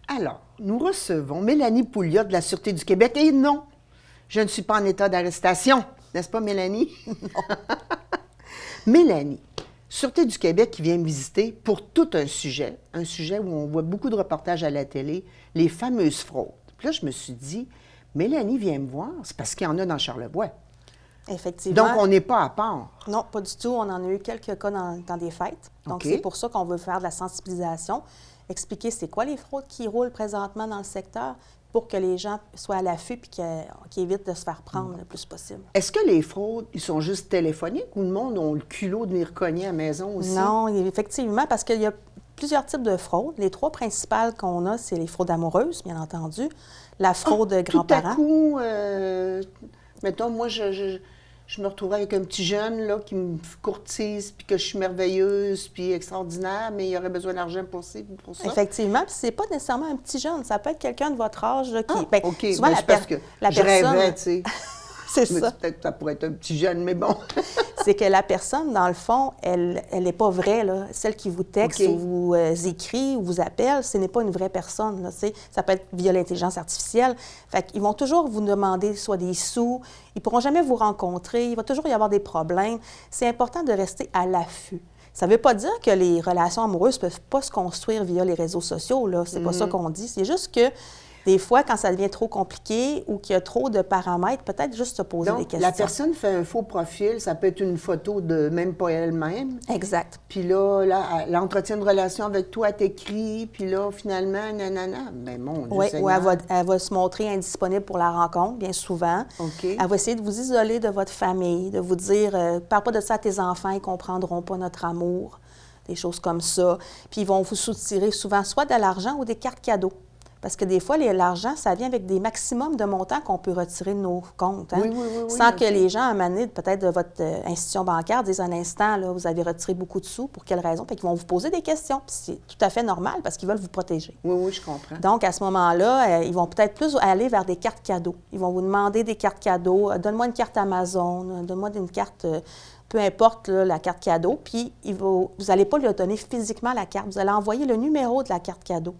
Alors, nous recevons Mélanie Pouliot de la Sûreté du Québec. Et non, je ne suis pas en état d'arrestation. N'est-ce pas, Mélanie? Non. Mélanie, Sûreté du Québec qui vient me visiter pour tout un sujet où on voit beaucoup de reportages à la télé, les fameuses fraudes. Puis là, je me suis dit, Mélanie vient me voir, c'est parce qu'il y en a dans Charlevoix. Effectivement. Donc, on n'est pas à part. Non, pas du tout. On en a eu quelques cas dans des fêtes. Donc, OK. c'est pour ça qu'on veut faire de la sensibilisation, expliquer c'est quoi les fraudes qui roulent présentement dans le secteur pour que les gens soient à l'affût et qu'ils évitent de se faire prendre le plus possible. Est-ce que les fraudes, ils sont juste téléphoniques ou le monde a le culot de venir cogner à la maison aussi? Non, effectivement, parce qu'il y a plusieurs types de fraudes. Les 3 principales qu'on a, c'est les fraudes amoureuses, bien entendu, la fraude de grands-parents. Tout à coup, mettons, moi, je me retrouverais avec un petit jeune là, qui me courtise, puis que je suis merveilleuse, puis extraordinaire, mais il aurait besoin d'argent pour ça. Effectivement, puis c'est pas nécessairement un petit jeune, ça peut être quelqu'un de votre âge là, qui... Ah, bien, OK, souvent, c'est parce que la je personne... rêvais, tu sais. C'est Je me ça. dis peut-être que ça pourrait être un petit jeune, mais bon. C'est que la personne, dans le fond, elle n'est pas vraie, là. Celle qui vous texte OK. ou vous écrit ou vous appelle, ce n'est pas une vraie personne, là, tu sais. Ça peut être via l'intelligence artificielle. Fait qu'ils vont toujours vous demander soit des sous, ils ne pourront jamais vous rencontrer, il va toujours y avoir des problèmes. C'est important de rester à l'affût. Ça ne veut pas dire que les relations amoureuses ne peuvent pas se construire via les réseaux sociaux, là. C'est pas ça qu'on dit. C'est juste que Des fois, quand ça devient trop compliqué ou qu'il y a trop de paramètres, peut-être juste se poser des Donc, questions. la personne fait un faux profil, ça peut être une photo de même pas elle-même. Exact. Puis là, elle entretient une relation avec toi, elle t'écrit, puis là, finalement, nanana. Ben, mon Dieu Oui, ou Seigneur. elle va se montrer indisponible pour la rencontre, bien souvent. OK. Elle va essayer de vous isoler de votre famille, de vous dire parle pas de ça à tes enfants, ils ne comprendront pas notre amour, des choses comme ça. Puis ils vont vous soutirer souvent soit de l'argent ou des cartes cadeaux. Parce que des fois, l'argent, ça vient avec des maximums de montants qu'on peut retirer de nos comptes. Hein? Oui, Sans OK. que les gens, à un moment donné, peut-être de votre institution bancaire, disent un instant, là, vous avez retiré beaucoup de sous, pour quelle raison? Puis ils vont vous poser des questions. Puis c'est tout à fait normal parce qu'ils veulent vous protéger. Oui, je comprends. Donc, à ce moment-là, ils vont peut-être plus aller vers des cartes cadeaux. Ils vont vous demander des cartes cadeaux. Donne-moi une carte Amazon, donne-moi une carte, peu importe là, la carte cadeau. Puis, vous n'allez pas lui donner physiquement la carte. Vous allez envoyer le numéro de la carte cadeau.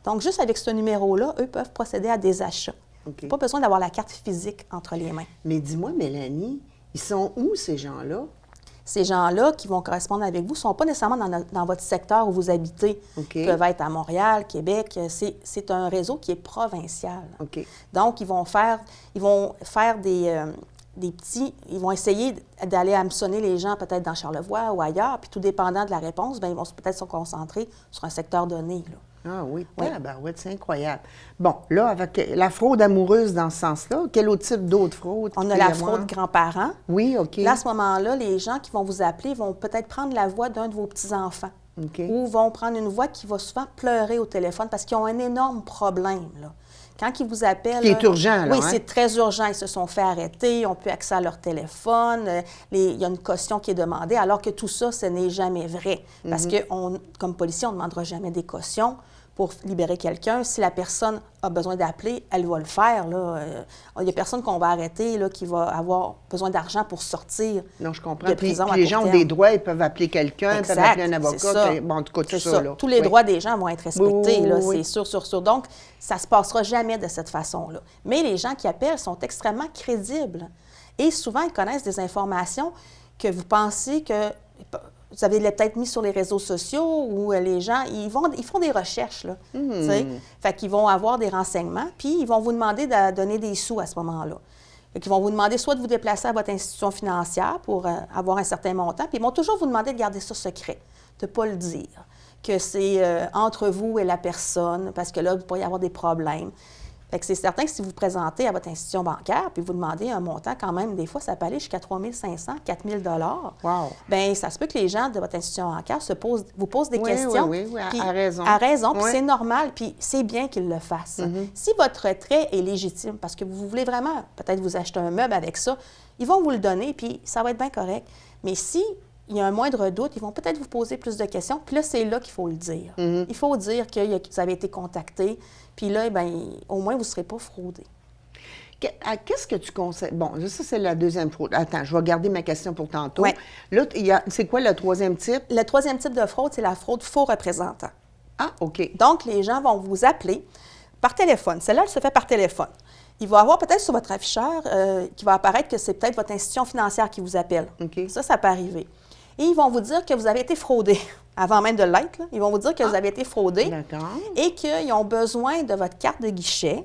Donc, juste avec ce numéro-là, eux peuvent procéder à des achats. OK. Pas besoin d'avoir la carte physique entre les mains. Mais dis-moi, Mélanie, ils sont où, ces gens-là? Ces gens-là qui vont correspondre avec vous ne sont pas nécessairement dans votre secteur où vous habitez. OK. Ils peuvent être à Montréal, Québec. C'est un réseau qui est provincial. OK. Donc, ils vont faire des petits... Ils vont essayer d'aller hameçonner les gens peut-être dans Charlevoix ou ailleurs. Puis tout dépendant de la réponse, bien, ils vont peut-être se concentrer sur un secteur donné, là. Ah oui, Oui. ouais, c'est incroyable. Bon, là, avec la fraude amoureuse dans ce sens-là, quel autre type d'autre fraude? On qu'il a peut y la avoir? fraude grands-parents. Oui, OK. Là, à ce moment-là, les gens qui vont vous appeler vont peut-être prendre la voix d'un de vos petits-enfants. OK. Ou vont prendre une voix qui va souvent pleurer au téléphone parce qu'ils ont un énorme problème, là. Quand ils vous appellent... Qui est urgent, là, Oui, hein? c'est très urgent. Ils se sont fait arrêter, ils n'ont plus accès à leur téléphone, il y a une caution qui est demandée, alors que tout ça, ce n'est jamais vrai. Parce que, comme policier, on ne demandera jamais des cautions pour libérer quelqu'un. Si la personne a besoin d'appeler, elle va le faire, là. Il n'y a personne qu'on va arrêter, là, qui va avoir besoin d'argent pour sortir Non, je comprends. de Puis prison à les court gens ont terme. des droits, ils peuvent appeler quelqu'un, ils peuvent Exact, appeler un avocat. c'est ça. Bon, en tout cas, tout C'est ça, ça. là. Tous les Oui. droits des gens vont être respectés, Oui, là, oui. c'est sûr. Donc, ça ne se passera jamais de cette façon-là. Mais les gens qui appellent sont extrêmement crédibles. Et souvent, ils connaissent des informations que vous pensez que vous avez peut-être mis sur les réseaux sociaux ou les gens, ils font des recherches, là. Tu sais. Fait qu'ils vont avoir des renseignements, puis ils vont vous demander de donner des sous à ce moment-là. Fait qu'ils vont vous demander soit de vous déplacer à votre institution financière pour avoir un certain montant, puis ils vont toujours vous demander de garder ça secret, de ne pas le dire, que c'est entre vous et la personne, parce que là, vous pourriez avoir des problèmes. Fait que c'est certain que si vous vous présentez à votre institution bancaire puis vous demandez un montant quand même, des fois, ça peut aller jusqu'à 3 500, 4 000 Wow. bien, ça se peut que les gens de votre institution bancaire vous posent des Oui, questions. oui, Puis à raison. À raison, puis Oui. c'est normal, puis c'est bien qu'ils le fassent. Si votre retrait est légitime, parce que vous voulez vraiment peut-être vous acheter un meuble avec ça, ils vont vous le donner, puis ça va être bien correct. Mais si il y a un moindre doute, ils vont peut-être vous poser plus de questions, puis là, c'est là qu'il faut le dire. Il faut dire que vous avez été contacté, puis là, bien, au moins, vous ne serez pas fraudé. Qu'est-ce que tu conseilles? Bon, ça, c'est la deuxième fraude. Attends, je vais garder ma question pour tantôt. Ouais. Là, c'est quoi le troisième type? Le troisième type de fraude, c'est la fraude faux représentant. Ah, OK. Donc, les gens vont vous appeler par téléphone. Celle-là, elle se fait par téléphone. Il va avoir peut-être sur votre afficheur qui va apparaître que c'est peut-être votre institution financière qui vous appelle. OK. Ça peut arriver. Et ils vont vous dire que vous avez été fraudé. Avant même de l'être, là, ils vont vous dire que vous avez été fraudé D'accord. et qu'ils ont besoin de votre carte de guichet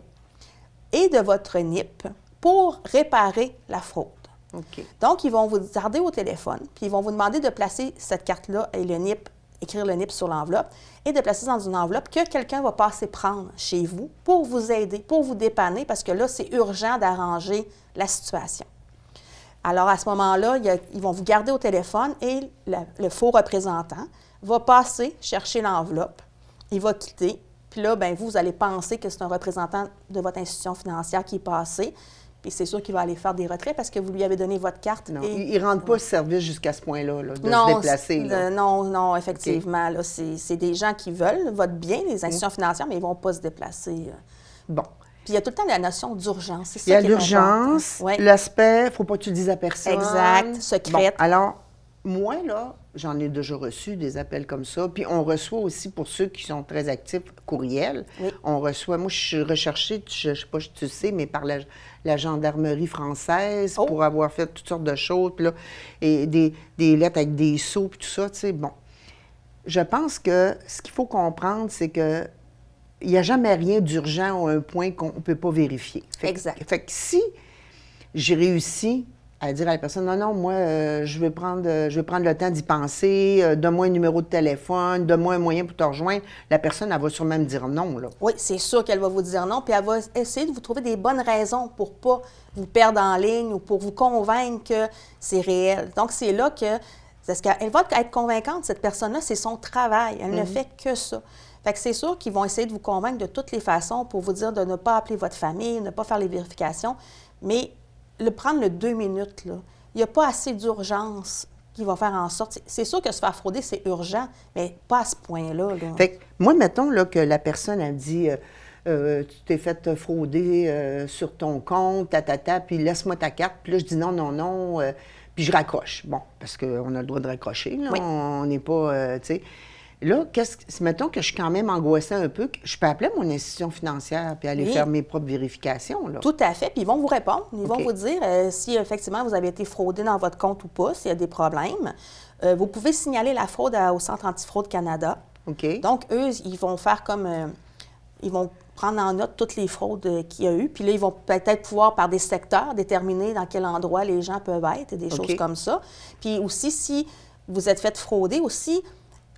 et de votre NIP pour réparer la fraude. OK. Donc, ils vont vous garder au téléphone, puis ils vont vous demander de placer cette carte-là et le NIP, écrire le NIP sur l'enveloppe, et de placer dans une enveloppe que quelqu'un va passer prendre chez vous pour vous aider, pour vous dépanner, parce que là, c'est urgent d'arranger la situation. Alors, à ce moment-là, ils vont vous garder au téléphone et le faux représentant va passer chercher l'enveloppe, il va quitter, puis là, bien, vous allez penser que c'est un représentant de votre institution financière qui est passé, puis c'est sûr qu'il va aller faire des retraits parce que vous lui avez donné votre carte. Non, et... ils ne rendent pas service jusqu'à ce point-là, là, de non, se déplacer. Là. non, effectivement. Là, c'est des gens qui veulent votre bien, les institutions financières, mais ils ne vont pas se déplacer. Bon. Puis il y a tout le temps la notion d'urgence. C'est ça Il y a qui est l'urgence, important. Oui. l'aspect, il ne faut pas que tu le dises à personne. Exact, secrète. Bon, alors, moi, là, j'en ai déjà reçu des appels comme ça. Puis on reçoit aussi, pour ceux qui sont très actifs, courriel. Oui. On reçoit, moi, je suis recherchée, je ne sais pas si tu sais, mais par la gendarmerie française Oh. pour avoir fait toutes sortes de choses. Puis là, et des lettres avec des sceaux, puis tout ça, tu sais. Bon, je pense que ce qu'il faut comprendre, c'est que il n'y a jamais rien d'urgent à un point qu'on ne peut pas vérifier. Exact. Fait que si j'ai réussi à dire à la personne, non, moi, je vais prendre le temps d'y penser, donne-moi un numéro de téléphone, donne-moi un moyen pour te rejoindre, la personne, elle va sûrement me dire non, là. Oui, c'est sûr qu'elle va vous dire non, puis elle va essayer de vous trouver des bonnes raisons pour ne pas vous perdre en ligne ou pour vous convaincre que c'est réel. Donc, c'est là que, parce qu'elle va être convaincante, cette personne-là, c'est son travail. Elle ne fait que ça. Fait que c'est sûr qu'ils vont essayer de vous convaincre de toutes les façons pour vous dire de ne pas appeler votre famille, de ne pas faire les vérifications, mais prendre le 2 minutes, là, il n'y a pas assez d'urgence qui va faire en sorte... C'est sûr que se faire frauder, c'est urgent, mais pas à ce point-là. Là. Fait que moi, mettons là, que la personne a dit tu t'es fait frauder sur ton compte, puis laisse-moi ta carte. Puis là, je dis non, puis je raccroche. Bon, parce qu'on a le droit de raccrocher, là. Oui. On n'est pas, tu sais... Là, mettons que je suis quand même angoissée un peu, je peux appeler mon institution financière puis aller faire mes propres vérifications, là. Tout à fait, puis ils vont vous répondre. Ils vont OK. vous dire si effectivement vous avez été fraudé dans votre compte ou pas, s'il y a des problèmes. Vous pouvez signaler la fraude au Centre antifraude Canada. OK. Donc, eux, ils vont faire comme... ils vont prendre en note toutes les fraudes qu'il y a eu, puis là, ils vont peut-être pouvoir, par des secteurs, déterminer dans quel endroit les gens peuvent être et des choses comme ça. Puis aussi, si vous êtes fait frauder aussi,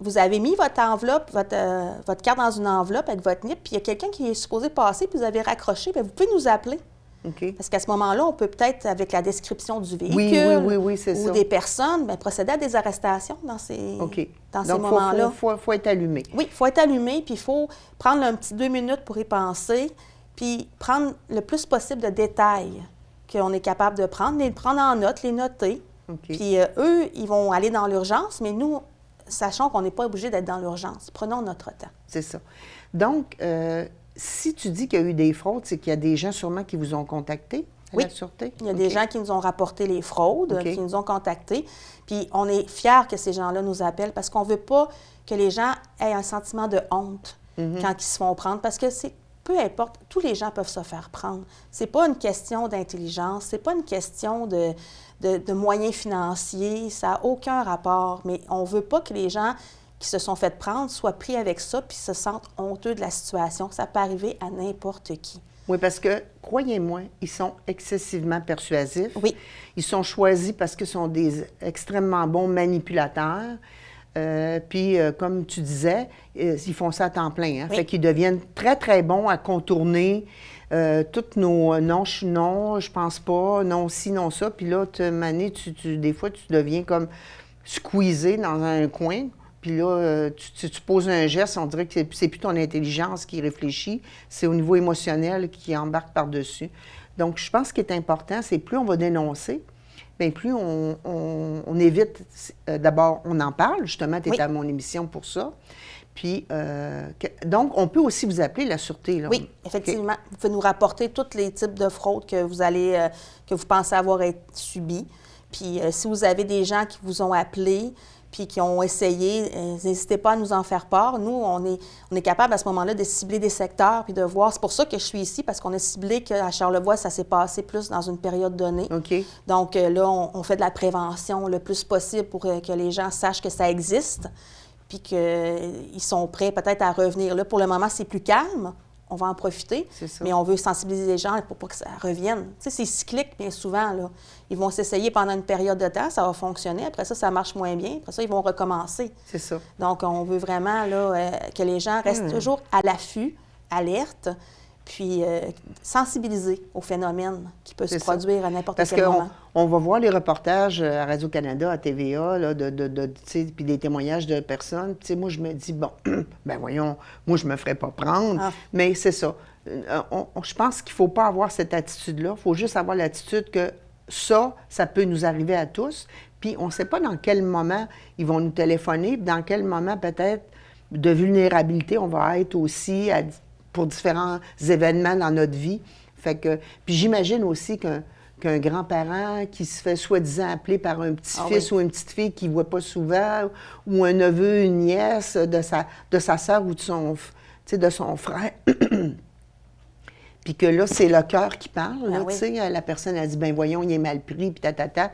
vous avez mis votre enveloppe, votre carte dans une enveloppe avec votre NIP, puis il y a quelqu'un qui est supposé passer, puis vous avez raccroché, bien, vous pouvez nous appeler. OK. Parce qu'à ce moment-là, on peut peut-être, avec la description du véhicule Oui, c'est ou ça. des personnes, bien, procéder à des arrestations dans ces, OK. dans ces Donc, moments-là. faut être allumé. Oui, il faut être allumé, puis il faut prendre un petit 2 minutes pour y penser, puis prendre le plus possible de détails qu'on est capable de prendre, les prendre en note, les noter. OK. Puis eux, ils vont aller dans l'urgence, mais nous, sachons qu'on n'est pas obligé d'être dans l'urgence. Prenons notre temps. C'est ça. Donc, si tu dis qu'il y a eu des fraudes, c'est qu'il y a des gens sûrement qui vous ont contacté à la Sûreté? Il y a des gens qui nous ont rapporté les fraudes, OK. qui nous ont contactés. Puis on est fiers que ces gens-là nous appellent parce qu'on ne veut pas que les gens aient un sentiment de honte quand ils se font prendre. Parce que peu importe, tous les gens peuvent se faire prendre. C'est pas une question d'intelligence, c'est pas une question de moyens financiers, ça n'a aucun rapport. Mais on ne veut pas que les gens qui se sont fait prendre soient pris avec ça puis se sentent honteux de la situation. Ça peut arriver à n'importe qui. Oui, parce que, croyez-moi, ils sont excessivement persuasifs. Oui. Ils sont choisis parce qu'ils sont des extrêmement bons manipulateurs. Puis, comme tu disais, ils font ça à temps plein. Hein? Oui. Fait qu'ils deviennent très, très bons à contourner toutes nos non, je pense pas, non, ci, non, ça. Puis là, Mané, des fois, tu deviens comme squeezé dans un coin. Puis là, tu poses un geste, on dirait que c'est plus ton intelligence qui réfléchit, c'est au niveau émotionnel qui embarque par-dessus. Donc, je pense que ce qui est important, c'est plus on va dénoncer, bien plus on évite. D'abord, on en parle, justement, tu es à mon émission pour ça. Puis, donc, on peut aussi vous appeler la Sûreté, là. Oui, effectivement. Vous pouvez nous rapporter tous les types de fraudes que vous pensez avoir subies. Puis, si vous avez des gens qui vous ont appelé, puis qui ont essayé, n'hésitez pas à nous en faire part. Nous, on est capable à ce moment-là de cibler des secteurs puis de voir. C'est pour ça que je suis ici, parce qu'on a ciblé qu'à Charlevoix, ça s'est passé plus dans une période donnée. OK. Donc là, on fait de la prévention le plus possible pour que les gens sachent que ça existe puis qu'ils sont prêts peut-être à revenir. Là, pour le moment, c'est plus calme. On va en profiter, C'est ça. mais on veut sensibiliser les gens pour pas que ça revienne. Tu sais, c'est cyclique bien souvent, là. Ils vont s'essayer pendant une période de temps, ça va fonctionner. Après ça marche moins bien. Après ça, ils vont recommencer. C'est ça. Donc, on veut vraiment là, que les gens restent toujours à l'affût, alertes, puis sensibilisés au phénomène qui peut se C'est ça. produire à n'importe Parce quel moment. qu'on va voir les reportages à Radio-Canada, à TVA, là, puis des témoignages de personnes. Tu sais, moi, je me dis, bon, ben voyons, moi, je me ferais pas prendre. Ah. Mais c'est ça. Je pense qu'il ne faut pas avoir cette attitude-là. Il faut juste avoir l'attitude que ça peut nous arriver à tous. Puis on ne sait pas dans quel moment ils vont nous téléphoner, puis dans quel moment peut-être de vulnérabilité on va être aussi pour différents événements dans notre vie. Fait que, puis j'imagine aussi qu'un grand-parent qui se fait soi-disant appeler par un petit-fils ou une petite-fille qu'il ne voit pas souvent, ou un neveu, une nièce de sa sœur ou de son frère, puis que là, c'est le cœur qui parle. Là, tu sais, la personne a dit, ben voyons, il est mal pris, puis tatata.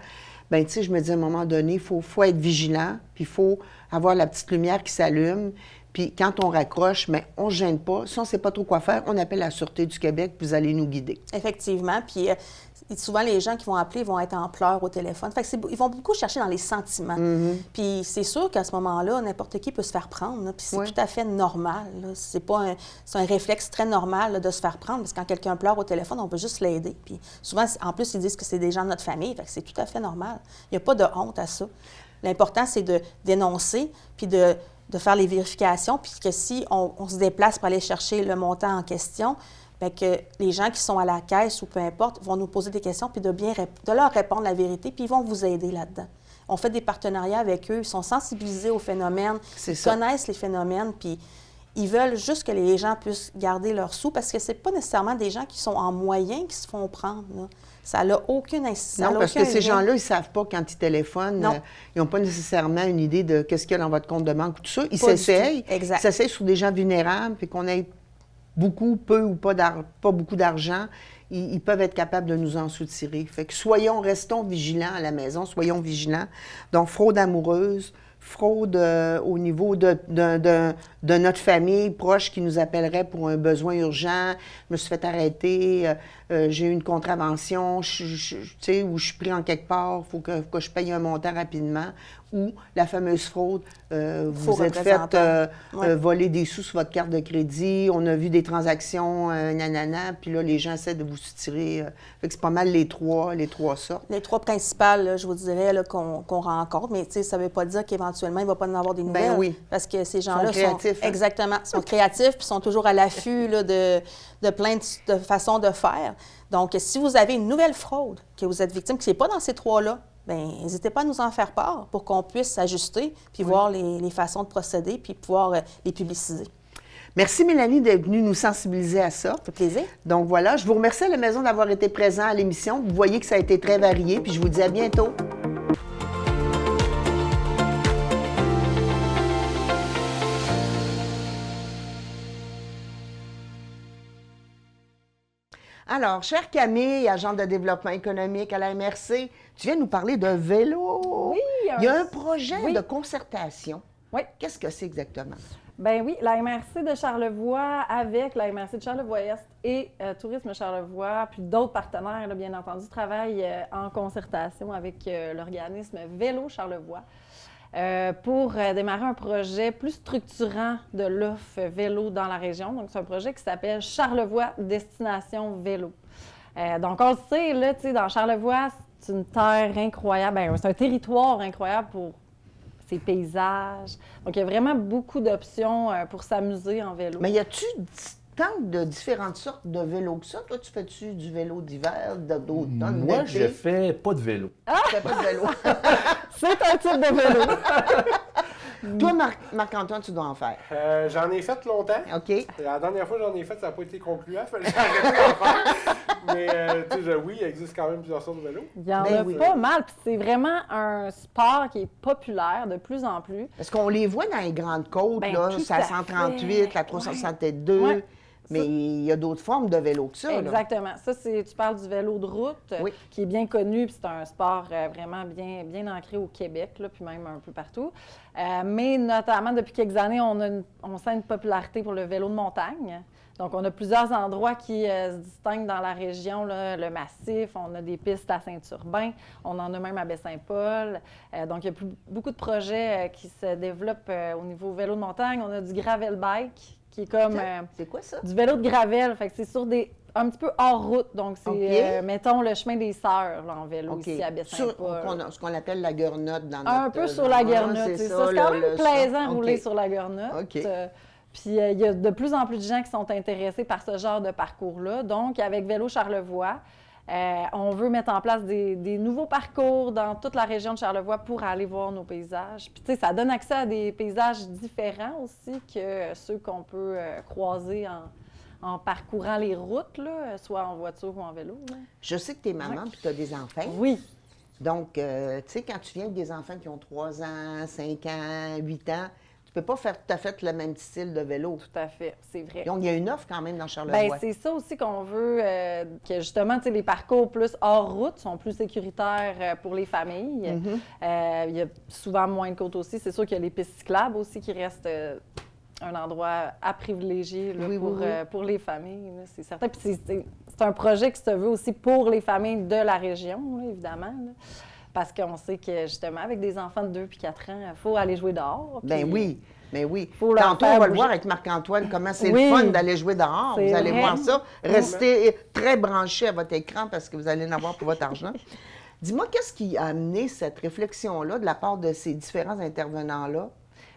Ben tu sais, je me dis, à un moment donné, il faut être vigilant, puis il faut avoir la petite lumière qui s'allume, Puis quand on raccroche, mais on ne se gêne pas. Si on ne sait pas trop quoi faire, on appelle la Sûreté du Québec, puis vous allez nous guider. Effectivement. Puis souvent, les gens qui vont appeler vont être en pleurs au téléphone. Fait que ils vont beaucoup chercher dans les sentiments. Puis c'est sûr qu'à ce moment-là, n'importe qui peut se faire prendre. Là, puis c'est tout à fait normal. C'est un réflexe très normal là, de se faire prendre. Parce que quand quelqu'un pleure au téléphone, on peut juste l'aider. Puis souvent, en plus, ils disent que c'est des gens de notre famille. Fait que c'est tout à fait normal. Il n'y a pas de honte à ça. L'important, c'est de dénoncer, puis de faire les vérifications, puis que si on se déplace pour aller chercher le montant en question, bien que les gens qui sont à la caisse ou peu importe vont nous poser des questions, puis de leur répondre la vérité, puis ils vont vous aider là-dedans. On fait des partenariats avec eux, ils sont sensibilisés aux phénomènes, ils connaissent les phénomènes, puis ils veulent juste que les gens puissent garder leurs sous, parce que c'est pas nécessairement des gens qui sont en moyen qui se font prendre, là. Ça n'a aucune incidence. Non, parce que ces gens-là, ils ne savent pas quand ils téléphonent. Ils n'ont pas nécessairement une idée de qu'est-ce qu'il y a dans votre compte de banque ou tout ça. Ils s'essayent. Ils s'essayent sur des gens vulnérables, puis qu'on ait beaucoup, peu ou pas beaucoup d'argent. Ils peuvent être capables de nous en soutirer. Fait que restons vigilants à la maison, soyons vigilants. Donc, fraude amoureuse, fraude au niveau de notre famille proche qui nous appellerait pour un besoin urgent. Je me suis fait arrêter, j'ai eu une contravention, ou je suis pris en quelque part, il faut que je paye un montant rapidement. Ou la fameuse fraude, vous êtes fait voler des sous sur votre carte de crédit, on a vu des transactions, nanana, puis là, les gens essaient de vous soutirer. Fait que c'est pas mal les trois sortes. Les trois principales, là, je vous dirais, là, qu'on rencontre, mais ça ne veut pas dire qu'éventuellement, il ne va pas en avoir des nouvelles. Ben oui. Parce que ces gens-là sont créatifs. Exactement, sont créatifs, puis sont toujours à l'affût là, de plein de façons de faire. Donc, si vous avez une nouvelle fraude, que vous êtes victime, qui n'est pas dans ces trois-là, bien, n'hésitez pas à nous en faire part pour qu'on puisse s'ajuster, puis voir les façons de procéder, puis pouvoir les publiciser. Merci, Mélanie, d'être venue nous sensibiliser à ça. Ça fait plaisir. Donc voilà, je vous remercie à la maison d'avoir été présent à l'émission. Vous voyez que ça a été très varié, puis je vous dis à bientôt. Alors, chère Camille, agente de développement économique à la MRC, tu viens nous parler d'un vélo. Oui. Il y a un projet de concertation. Oui. Qu'est-ce que c'est exactement? Bien oui, la MRC de Charlevoix avec la MRC de Charlevoix-Est et Tourisme Charlevoix, puis d'autres partenaires, là, bien entendu, travaillent en concertation avec l'organisme Vélo Charlevoix pour démarrer un projet plus structurant de l'offre vélo dans la région. Donc, c'est un projet qui s'appelle Charlevoix Destination Vélo. Donc, on le sait, là, tu sais, dans Charlevoix, c'est une terre incroyable, bien, c'est un territoire incroyable pour ses paysages. Donc, il y a vraiment beaucoup d'options pour s'amuser en vélo. Mais y a-tu tant de différentes sortes de vélos que ça? Toi, tu fais-tu du vélo d'hiver, d'automne, Moi, je fais pas de vélo. Tu fais pas de vélo. C'est un type de vélo. Toi, Marc-Antoine, tu dois en faire. J'en ai fait longtemps. OK. La dernière fois que j'en ai fait, ça n'a pas été concluant. Fallait que j'arrête d'en faire. Mais tu sais, oui, il existe quand même plusieurs sortes de vélos. Il y en Ben a oui. pas mal. Puis c'est vraiment un sport qui est populaire de plus en plus. Parce qu'on les voit dans les grandes côtes, Ben, là, tout c'est à la 138, fait. la 362. Ouais. Mais il y a d'autres formes de vélo que ça. là. Exactement. Ça, tu parles du vélo de route, Oui. qui est bien connu, puis c'est un sport vraiment bien ancré au Québec, là, puis même un peu partout. Mais notamment, depuis quelques années, on sent une popularité pour le vélo de montagne. Donc, on a plusieurs endroits qui se distinguent dans la région, là, le Massif, on a des pistes à Saint-Urbain, on en a même à Baie-Saint-Paul. Donc, il y a beaucoup de projets qui se développent au niveau vélo de montagne. On a du gravel bike, qui est comme C'est quoi ça? du vélo de gravel. Fait que c'est sur un petit peu hors route. Donc, c'est, OK. mettons, le chemin des Sœurs là, en vélo OK. ici à Baie-Saint-Paul. Ce qu'on appelle la Guernotte dans notre... Un peu sur la Guernotte, c'est ça. C'est quand même plaisant de rouler sur la Guernotte. OK. Puis, il y a de plus en plus de gens qui sont intéressés par ce genre de parcours-là. Donc, avec Vélo Charlevoix, on veut mettre en place des nouveaux parcours dans toute la région de Charlevoix pour aller voir nos paysages. Puis, tu sais, ça donne accès à des paysages différents aussi que ceux qu'on peut croiser en parcourant les routes, là, soit en voiture ou en vélo. Là. Je sais que tu es maman puis tu as des enfants. Oui. Donc, tu sais, quand tu viens avec des enfants qui ont 3 ans, 5 ans, 8 ans, tu peux pas faire tout à fait le même style de vélo. Tout à fait, c'est vrai. Donc, il y a une offre quand même dans Charlevoix. Bien, c'est ça aussi qu'on veut, que justement, tu sais, les parcours plus hors route sont plus sécuritaires pour les familles. Il y a souvent moins de côtes aussi. C'est sûr qu'il y a les pistes cyclables aussi qui restent un endroit à privilégier là, Oui, pour, oui, oui. pour les familles, là, c'est certain. Puis c'est un projet qui se veut aussi pour les familles de la région, là, évidemment. Là. Parce qu'on sait que, justement, avec des enfants de 2 puis 4 ans, il faut aller jouer dehors. Ben puis- oui, mais oui. Faut leur Tantôt, faire on va le bouger. voir avec Marc-Antoine, comment c'est Oui. le fun d'aller jouer dehors. C'est Vous allez vrai. voir ça. Restez très branchés à votre écran parce que vous allez en avoir pour votre argent. Dis-moi, qu'est-ce qui a amené cette réflexion-là de la part de ces différents intervenants-là,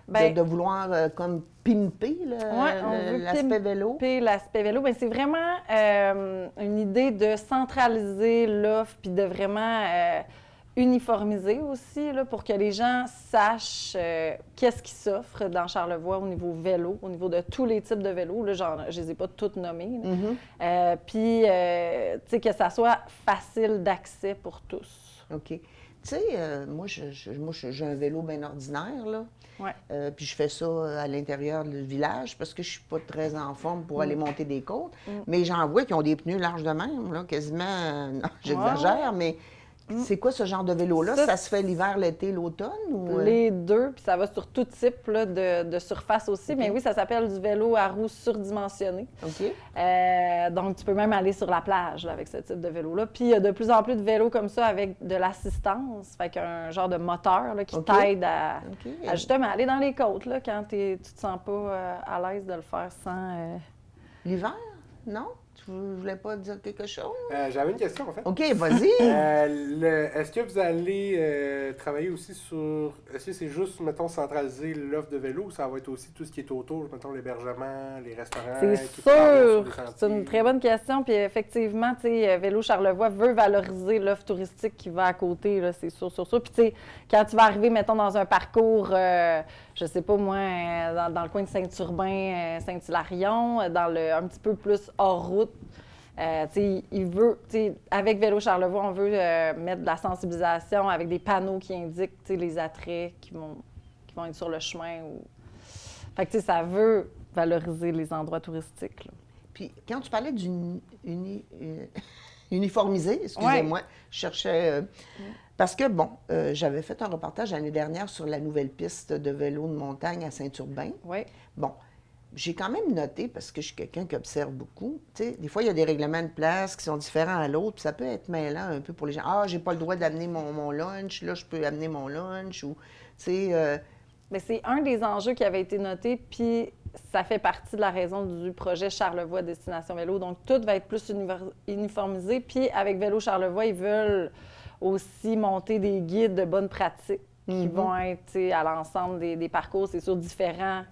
Ben, de vouloir comme pimper on veut l'aspect vélo? Puis l'aspect vélo, bien, c'est vraiment une idée de centraliser l'offre puis de vraiment uniformiser aussi là, pour que les gens sachent qu'est-ce qui s'offre dans Charlevoix au niveau vélo, au niveau de tous les types de vélos. Là, genre, je ne les ai pas toutes nommées. Là. Puis, tu sais, que ça soit facile d'accès pour tous. OK. Tu sais, moi, j'ai un vélo bien ordinaire, là. Ouais. Puis je fais ça à l'intérieur du village parce que je suis pas très en forme pour aller monter des côtes. Mais j'en vois qui ont des pneus larges de même, là, quasiment. Non, j'exagère, mais c'est quoi ce genre de vélo-là? Ça, Ça se fait l'hiver, l'été, l'automne? Ou... Les deux, puis ça va sur tout type là, de surface aussi. Mais oui, ça s'appelle du vélo à roues surdimensionnées. OK. Donc, tu peux même aller sur la plage là, avec ce type de vélo-là. Puis, il y a de plus en plus de vélos comme ça avec de l'assistance, fait qu'un genre de moteur là, qui OK. t'aide à OK. justement aller dans les côtes là, quand tu te sens pas à l'aise de le faire sans... L'hiver? Non? Tu voulais pas dire quelque chose? J'avais une question, en fait. OK, vas-y. Est-ce que vous allez travailler aussi sur... Est-ce que c'est juste, mettons, centraliser l'offre de vélo ou ça va être aussi tout ce qui est autour, mettons, l'hébergement, les restaurants? C'est qui peuvent avoir sur sûr! les sentiers? C'est une très bonne question. Puis effectivement, tu sais, Vélo Charlevoix veut valoriser l'offre touristique qui va à côté, là, c'est sûr, sûr, sûr. Puis tu sais, quand tu vas arriver, mettons, dans un parcours, je sais pas moi, dans le coin de Saint-Urbain, Saint-Hilarion, un petit peu plus hors route, tu sais, avec Vélo Charlevoix, on veut mettre de la sensibilisation avec des panneaux qui indiquent, tu sais, les attraits qui vont être sur le chemin. Fait que, tu sais, ça veut valoriser les endroits touristiques, là. Puis quand tu parlais uniformisé, excusez-moi, je cherchais... parce que, bon, j'avais fait un reportage l'année dernière sur la nouvelle piste de vélo de montagne à Saint-Urbain. Oui. Bon, j'ai quand même noté, parce que je suis quelqu'un qui observe beaucoup, tu sais, des fois, il y a des règlements de place qui sont différents à l'autre, puis ça peut être mêlant un peu pour les gens. Ah, j'ai pas le droit d'amener mon lunch, là, je peux amener mon lunch, ou, tu sais... Mais c'est un des enjeux qui avait été noté, puis ça fait partie de la raison du projet Charlevoix Destination Vélo. Donc, tout va être plus uniformisé. Puis, avec Vélo Charlevoix, ils veulent aussi monter des guides de bonne pratique qui vont être, tu sais, à l'ensemble des parcours. C'est sûr, différents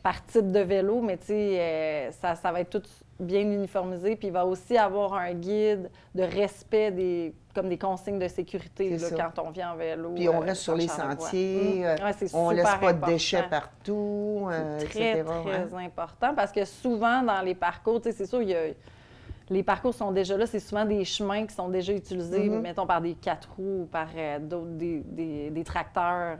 par type de vélo, mais tu sais, ça va être tout bien uniformisé. Puis il va aussi avoir un guide de respect comme des consignes de sécurité là, quand on vient en vélo. Puis on reste sur les sentiers, on ne laisse pas de déchets partout, très, etc. Très important, parce que souvent, dans les parcours, tu sais, c'est sûr, les parcours sont déjà là, c'est souvent des chemins qui sont déjà utilisés, mettons, par des 4 roues ou par d'autres, des tracteurs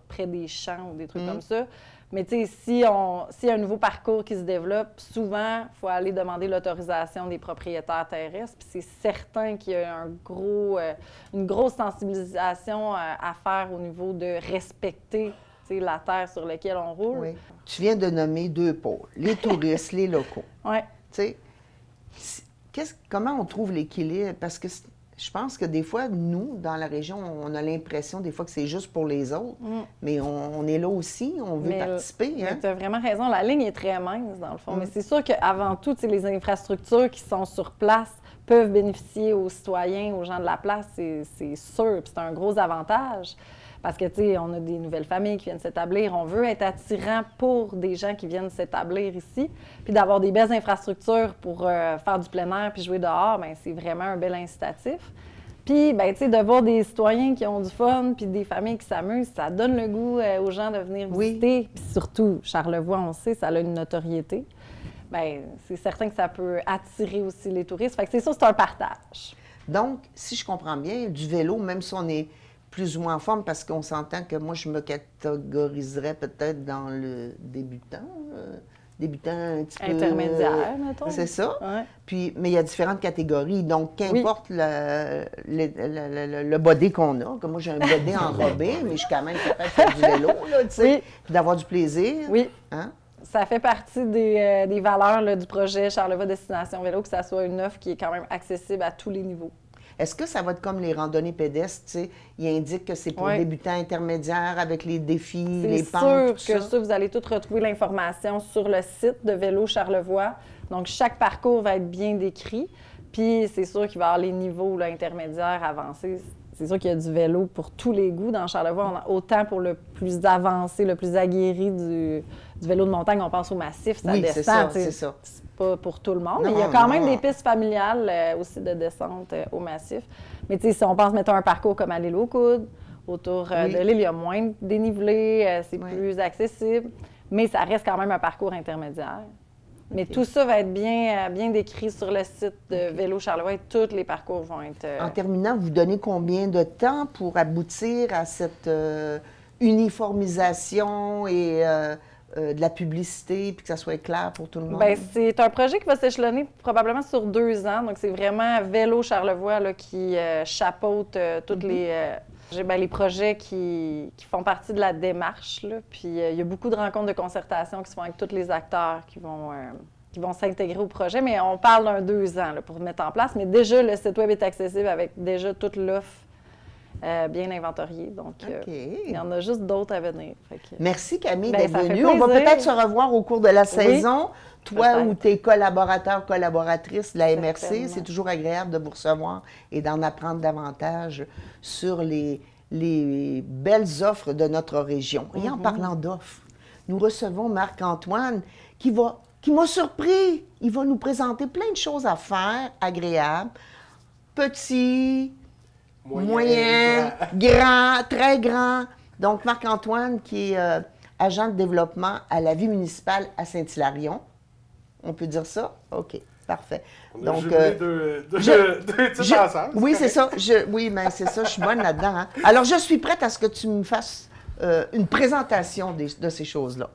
près des champs ou des trucs comme ça. Mais tu sais, s'il y a un nouveau parcours qui se développe, souvent, il faut aller demander l'autorisation des propriétaires terrestres. Puis c'est certain qu'il y a une grosse sensibilisation à faire au niveau de respecter la terre sur laquelle on roule. Oui. Tu viens de nommer 2 pôles, les touristes, les locaux. Oui. Tu sais, comment on trouve l'équilibre? Parce que je pense que des fois, nous, dans la région, on a l'impression des fois que c'est juste pour les autres, mais on est là aussi, on veut participer. Hein? Tu as vraiment raison, la ligne est très mince, dans le fond. Mais c'est sûr qu'avant tout, les infrastructures qui sont sur place peuvent bénéficier aux citoyens, aux gens de la place, c'est sûr, puis c'est un gros avantage. Parce que, tu sais, on a des nouvelles familles qui viennent s'établir. On veut être attirant pour des gens qui viennent s'établir ici. Puis d'avoir des belles infrastructures pour faire du plein air puis jouer dehors, bien, c'est vraiment un bel incitatif. Puis, bien, tu sais, de voir des citoyens qui ont du fun puis des familles qui s'amusent, ça donne le goût aux gens de venir visiter. Puis surtout, Charlevoix, on sait, ça a une notoriété. Bien, c'est certain que ça peut attirer aussi les touristes. Fait que c'est ça, c'est un partage. Donc, si je comprends bien, du vélo, même si on est plus ou moins en forme, parce qu'on s'entend que moi, je me catégoriserais peut-être dans le débutant un petit peu... Intermédiaire, mettons. C'est ça. Ouais. Puis, mais il y a différentes catégories. Donc, qu'importe le body qu'on a, comme moi, j'ai un body enrobé, mais je suis quand même capable de faire du vélo, là, tu sais, puis d'avoir du plaisir. Oui. Hein? Ça fait partie des valeurs là, du projet Charlevoix Destination Vélo, que ça soit une offre qui est quand même accessible à tous les niveaux. Est-ce que ça va être comme les randonnées pédestres, tu sais? Ils indiquent que c'est pour Ouais. débutants intermédiaires avec les défis, les C'est pentes, sûr tout que ça? ça, vous allez tout retrouver l'information sur le site de Vélo Charlevoix. Donc, chaque parcours va être bien décrit. Puis, c'est sûr qu'il va y avoir les niveaux là, intermédiaires, avancés. C'est sûr qu'il y a du vélo pour tous les goûts dans Charlevoix. On a autant pour le plus avancé, le plus aguerri du vélo de montagne. On pense au massif, ça Oui, descend. c'est ça, tu sais, c'est ça. C'est pas pour tout le monde, mais Non, il y a quand même non. des pistes familiales aussi de descente au massif. Mais tu sais, si on pense, mettons, un parcours comme à l'île aux Coudes, autour Oui. de l'île, il y a moins de dénivelé, c'est Oui. plus accessible, mais ça reste quand même un parcours intermédiaire. Mais tout ça va être bien décrit sur le site de Vélo Charlevoix et tous les parcours vont être... En terminant, vous donnez combien de temps pour aboutir à cette uniformisation et de la publicité, puis que ça soit clair pour tout le monde? Bien, c'est un projet qui va s'échelonner probablement sur 2 ans. Donc, c'est vraiment Vélo Charlevoix là, qui chapeaute tous les projets qui font partie de la démarche. Là. Puis, il y a beaucoup de rencontres de concertation qui se font avec tous les acteurs qui vont s'intégrer au projet. Mais on parle d'un 2 ans là, pour le mettre en place. Mais déjà, le site web est accessible avec déjà toute l'offre bien inventoriée. Donc, OK. il y en a juste d'autres à venir. Fait que- Merci Camille Ben, d'être ça fait venue. On va plaisir. peut-être se revoir au cours de la saison. Toi peut-être. ou tes collaborateurs, collaboratrices de la MRC, Certainement. c'est toujours agréable de vous recevoir et d'en apprendre davantage sur les belles offres de notre région. Et en parlant d'offres, nous recevons Marc-Antoine qui m'a surpris. Il va nous présenter plein de choses à faire, agréables, petits, moyen, grand, très grand. Donc, Marc-Antoine, qui est agent de développement à la vie municipale à Saint-Hilarion. On peut dire ça? OK, parfait. On a jumelé deux titres ensemble. Oui, c'est ça. Oui, mais c'est ça, je suis bonne là-dedans. Hein. Alors, je suis prête à ce que tu me fasses une présentation de ces choses-là.